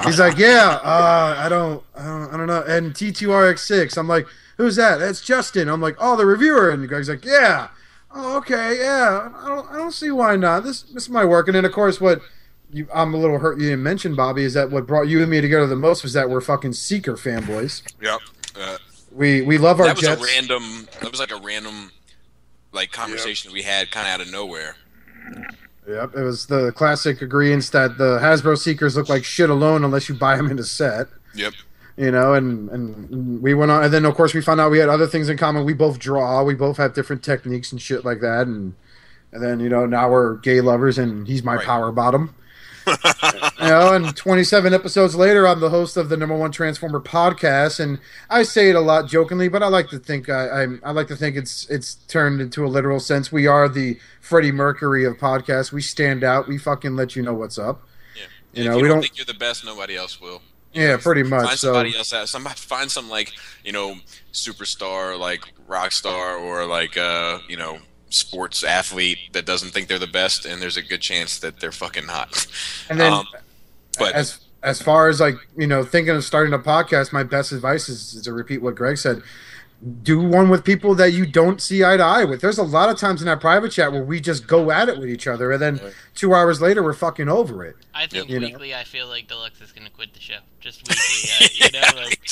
He's like, yeah, I don't know. And T2RX6. I'm like, who's that? That's Justin. I'm like, oh, the reviewer. And Greg's like, yeah. Oh, okay, yeah. I don't see why not. This might work. And then of course I'm a little hurt you didn't mention, Bobby, is that what brought you and me together the most was that we're fucking Seeker fanboys. Yep. We love our jets. That was like a random conversation we had kind of out of nowhere. Yep, it was the classic agreement that the Hasbro Seekers look like shit alone unless you buy them in a set. Yep. And we went on, and then of course we found out we had other things in common. We both draw, we both have different techniques and shit like that, and then now we're gay lovers, and he's my power bottom. And 27 episodes later, I'm the host of the #1 Transformer podcast, and I say it a lot jokingly, but I like to think I like to think it's turned into a literal sense. We are the Freddie Mercury of podcasts. We stand out. We fucking let you know what's up. Yeah. You know, if you we don't think you're the best, nobody else will. Yeah, pretty much. Find somebody else. Somebody find some like superstar, like rock star, or like sports athlete that doesn't think they're the best, and there's a good chance that they're fucking not. And then, but as far as like thinking of starting a podcast, my best advice is to repeat what Greg said. Do one with people that you don't see eye to eye with. There's a lot of times in that private chat where we just go at it with each other, and then 2 hours later we're fucking over it. I think weekly, I feel like Deluxe is gonna quit the show. Just weekly, like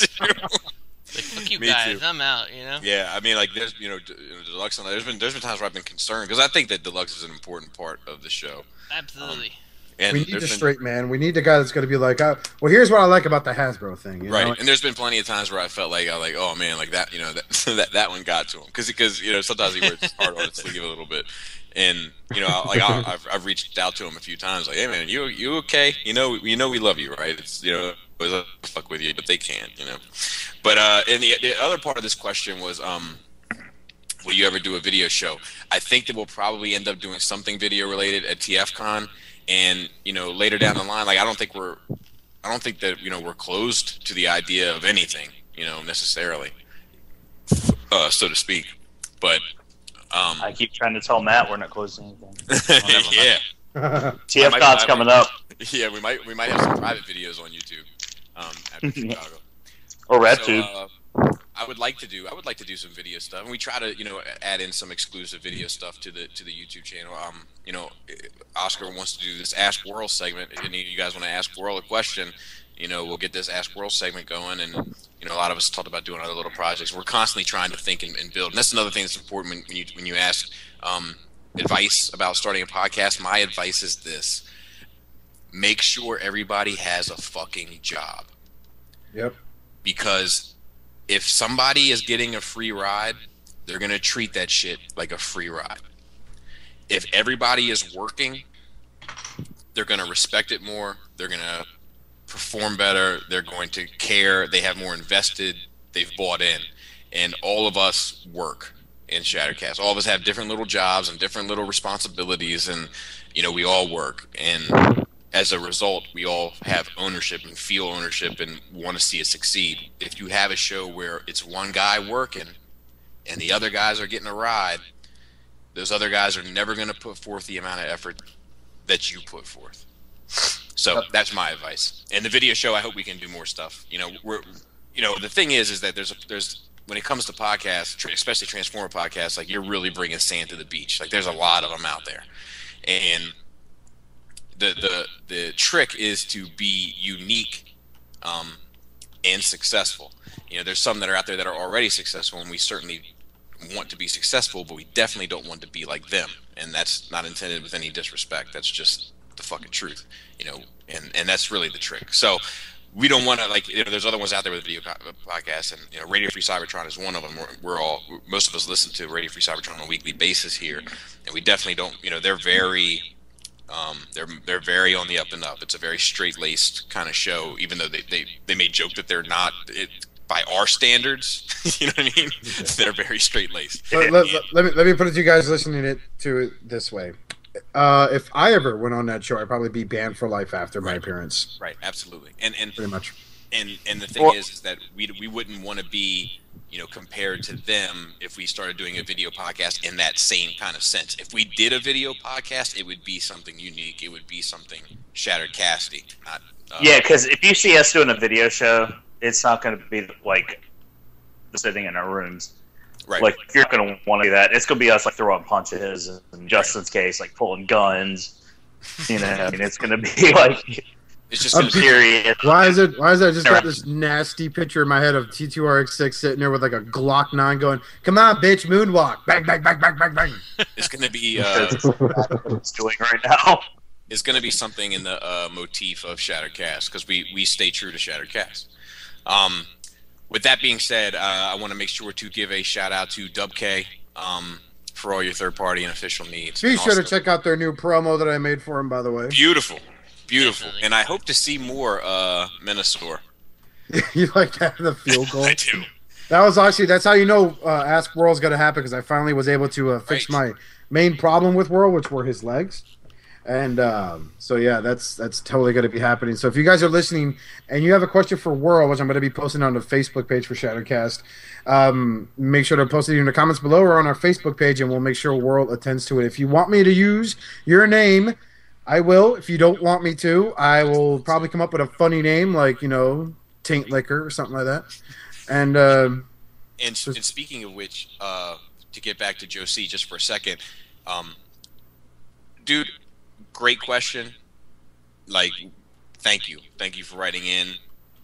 fuck you guys, I'm out. Yeah, I mean, like there's Deluxe. There's been times where I've been concerned because I think that Deluxe is an important part of the show. Absolutely. And we need the straight man. We need the guy that's going to be like, well, here's what I like about the Hasbro thing. You know? And there's been plenty of times where I felt like, oh man, like that, that one got to him. Because sometimes he works hard on his sleeve a little bit. And, I've reached out to him a few times, like, hey man, you okay? We love you, right? It's, fuck with you, but they can't, But, and the other part of this question was, will you ever do a video show? I think that we'll probably end up doing something video related at TFCon. And later down the line, like I don't think that we're closed to the idea of anything, necessarily, so to speak. But I keep trying to tell Matt we're not closing anything. Yeah, TFCon's coming up. Yeah, we might have some private videos on YouTube after Chicago or RedTube. I would like to do some video stuff, and we try to add in some exclusive video stuff to the YouTube channel. Oscar wants to do this Ask World segment. If any of you guys want to ask World a question, we'll get this Ask World segment going. And a lot of us talked about doing other little projects. We're constantly trying to think and build. And that's another thing that's important when you ask advice about starting a podcast. My advice is this: make sure everybody has a fucking job. Yep. Because if somebody is getting a free ride, they're going to treat that shit like a free ride. If everybody is working, they're going to respect it more. They're going to perform better. They're going to care. They have more invested. They've bought in. And all of us work in Shattercast. All of us have different little jobs and different little responsibilities, and we all work. And as a result, we all have ownership and feel ownership and want to see it succeed. If you have a show where it's one guy working and the other guys are getting a ride, those other guys are never going to put forth the amount of effort that you put forth. So that's my advice. And the video show, I hope we can do more stuff. The thing is that there's when it comes to podcasts, especially Transformer podcasts, like you're really bringing sand to the beach. Like there's a lot of them out there, and the trick is to be unique and successful. There's some that are out there that are already successful, and we certainly want to be successful, but we definitely don't want to be like them. And that's not intended with any disrespect. That's just the fucking truth, and that's really the trick. So we don't want to there's other ones out there with video podcasts, and Radio Free Cybertron is one of them. Most of us listen to Radio Free Cybertron on a weekly basis here, and we definitely don't. They're very they're very on the up and up. It's a very straight-laced kind of show, even though they may joke that they're not by our standards. You know what I mean? They're very straight-laced. Let me put it to you guys listening to it this way. If I ever went on that show, I'd probably be banned for life after my appearance. Right, absolutely. And pretty much. And the thing is that we wouldn't want to be compared to them if we started doing a video podcast in that same kind of sense. If we did a video podcast, it would be something unique. It would be something Shattered Casty. Not, yeah, because if you see us doing a video show, it's not going to be like sitting in our rooms. Right. Like, if you're going to want to do that, it's going to be us like throwing punches, and Justin's case, like pulling guns. It's going to be like. It's just gonna serious. Why is it? I just got this nasty picture in my head of T2RX6 sitting there with like a Glock 9 going, "Come on, bitch, moonwalk, bang, bang, bang, bang, bang, bang." It's gonna be. It's doing right now. It's gonna be something in the motif of Shattercast, because we stay true to Shattercast. With that being said, I want to make sure to give a shout out to DubK for all your third party and official needs. Be sure to check out their new promo that I made for him, by the way. Beautiful. Beautiful. Definitely. And I hope to see more Minosaur. You like having the field goal? I do. That was actually, that's how you know Ask World's going to happen, because I finally was able to fix my main problem with World, which were his legs. And so, yeah, that's totally going to be happening. So if you guys are listening and you have a question for World, which I'm going to be posting on the Facebook page for Shadowcast, make sure to post it in the comments below or on our Facebook page, and we'll make sure World attends to it. If you want me to use your name, I will. If you don't want me to, I will probably come up with a funny name like, Taint Liquor or something like that. And speaking of which, to get back to Joe C just for a second, dude, great question. Like, thank you for writing in,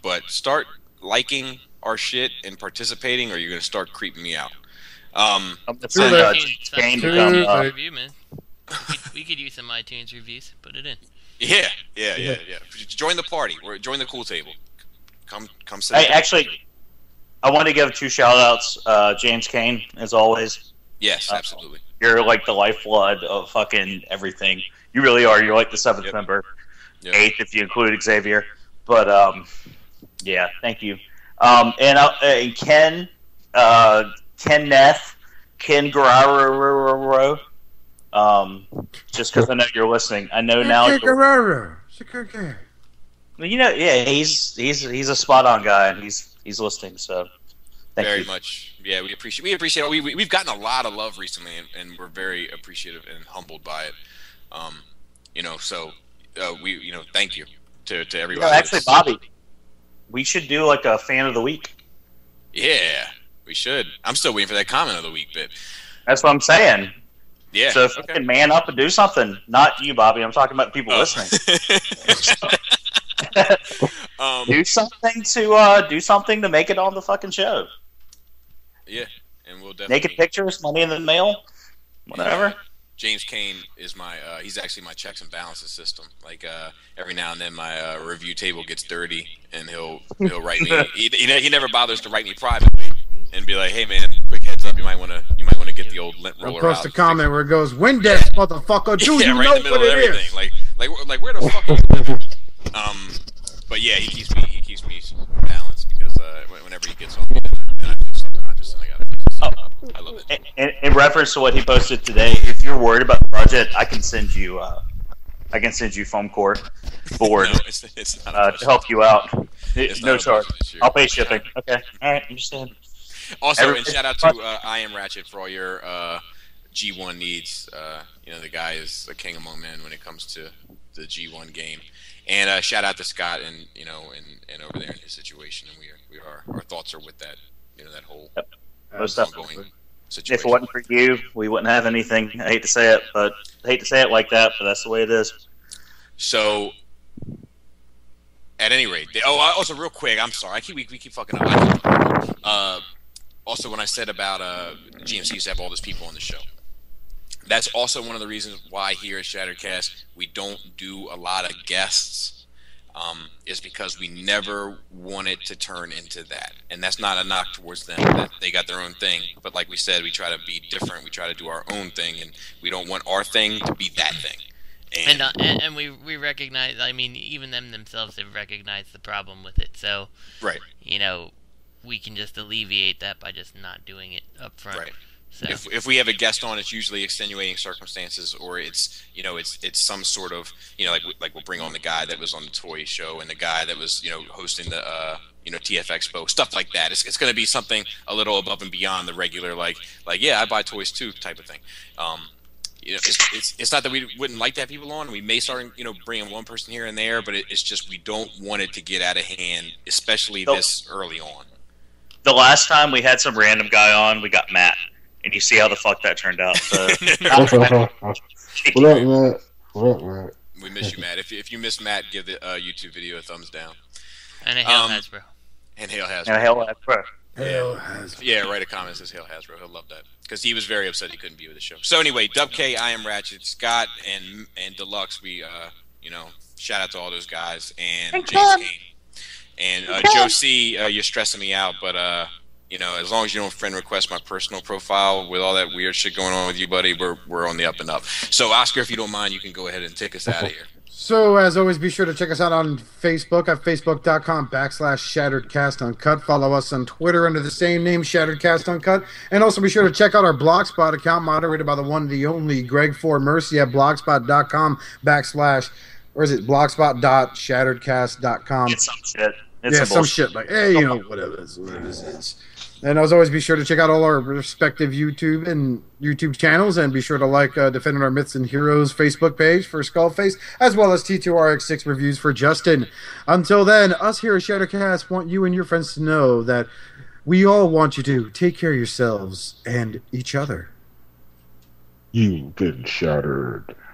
but start liking our shit and participating, or you're gonna start creeping me out. I'm gonna send Jane to come. Review, man. We could use some iTunes reviews. Put it in. Yeah. Join the party. Join the cool table. Come sit. Hey, actually, I want to give 2 shout-outs. James Kane, as always. Yes, absolutely. You're like the lifeblood of fucking everything. You really are. You're like the 7th member. 8th if you include Xavier. But, yeah, thank you. And Ken Neth, Ken Guerrero, just because I know you're listening. I know now. Guerrero. Yeah, he's a spot on guy, and he's listening. So, thank you. Very much. Yeah, we appreciate it. We've gotten a lot of love recently, and we're very appreciative and humbled by it. Thank you to everybody. Actually, Bobby, we should do like a fan of the week. Yeah, we should. I'm still waiting for that comment of the week bit. That's what I'm saying. Yeah. So if you can man up and do something, not you, Bobby. I'm talking about people listening. do something to make it on the fucking show. Yeah, and we'll definitely naked pictures, money in the mail, whatever. James Kane is my he's actually my checks and balances system. Like every now and then my review table gets dirty, and he'll write me. He never bothers to write me privately and be like, "Hey man, quick heads up, you might want to get the old lint roller out." Post a comment where it goes, "Windex, motherfucker, do you right know in the middle what of it everything. is?" Like where the fuck are you living? But yeah, he keeps me balanced, because whenever he gets on me, then I feel subconscious and I gotta fix this up. I love it. In reference to what he posted today, if you're worried about the budget, I can send you foam core board No, it's not to help you out. No charge. Issue. I'll pay shipping. Okay. All right. Understand. Also, and shout out to Iamratchet for all your G1 needs. The guy is a king among men when it comes to the G1 game. And shout out to Scott and over there in his situation, and our thoughts are with that that whole Most ongoing definitely. situation. If it wasn't for you, we wouldn't have anything. I hate to say it like that, but that's the way it is. So, at any rate, also real quick, I'm sorry, we keep fucking up. Also, when I said about GMC used to have all those people on the show, that's also one of the reasons why here at Shattercast we don't do a lot of guests. Is because we never want it to turn into that, and that's not a knock towards them. That they got their own thing, but like we said, we try to be different. We try to do our own thing, and we don't want our thing to be that thing. And we recognize. I mean, even them themselves have recognized the problem with it. So right, we can just alleviate that by just not doing it up front. Right. So. If we have a guest on, it's usually extenuating circumstances, or it's some sort of like we'll bring on the guy that was on the toy show and the guy that was hosting the TF Expo, stuff like that. It's going to be something a little above and beyond the regular like yeah, I buy toys too type of thing. It's not that we wouldn't like to have people on. We may start bringing one person here and there, but it's just we don't want it to get out of hand, especially this early on. The last time we had some random guy on, we got Matt. And you see how the fuck that turned out. So. What up, man? We miss you, Matt. If you miss Matt, give the YouTube video a thumbs down. And a Hail Hasbro. And Hail Hasbro. And Hail Hasbro. Hail Hasbro. Yeah, write a comment that says Hail Hasbro. He'll love that. Because he was very upset he couldn't be with the show. So anyway, Dub K, Iamratchet, Scott, and Deluxe, we, shout out to all those guys. And James Kane. And Joe C, you're stressing me out, but... as long as you don't friend request my personal profile with all that weird shit going on with you, buddy, we're on the up and up. So, Oscar, if you don't mind, you can go ahead and take us out of here. So, as always, be sure to check us out on Facebook at facebook.com/ShatteredCast Uncut. Follow us on Twitter under the same name, ShatteredCast Uncut. And also be sure to check out our Blogspot account, moderated by the one, the only Greg For Mercy at blogspot.com/ or is it blogspot.shatteredcast.com? It's some shit. Some shit like, hey, you know, whatever this is. And as always, be sure to check out all our respective YouTube channels, and be sure to like Defending Our Myths and Heroes Facebook page for Skullface, as well as T2RX6 reviews for Justin. Until then, us here at Shattercast want you and your friends to know that we all want you to take care of yourselves and each other. You've been shattered.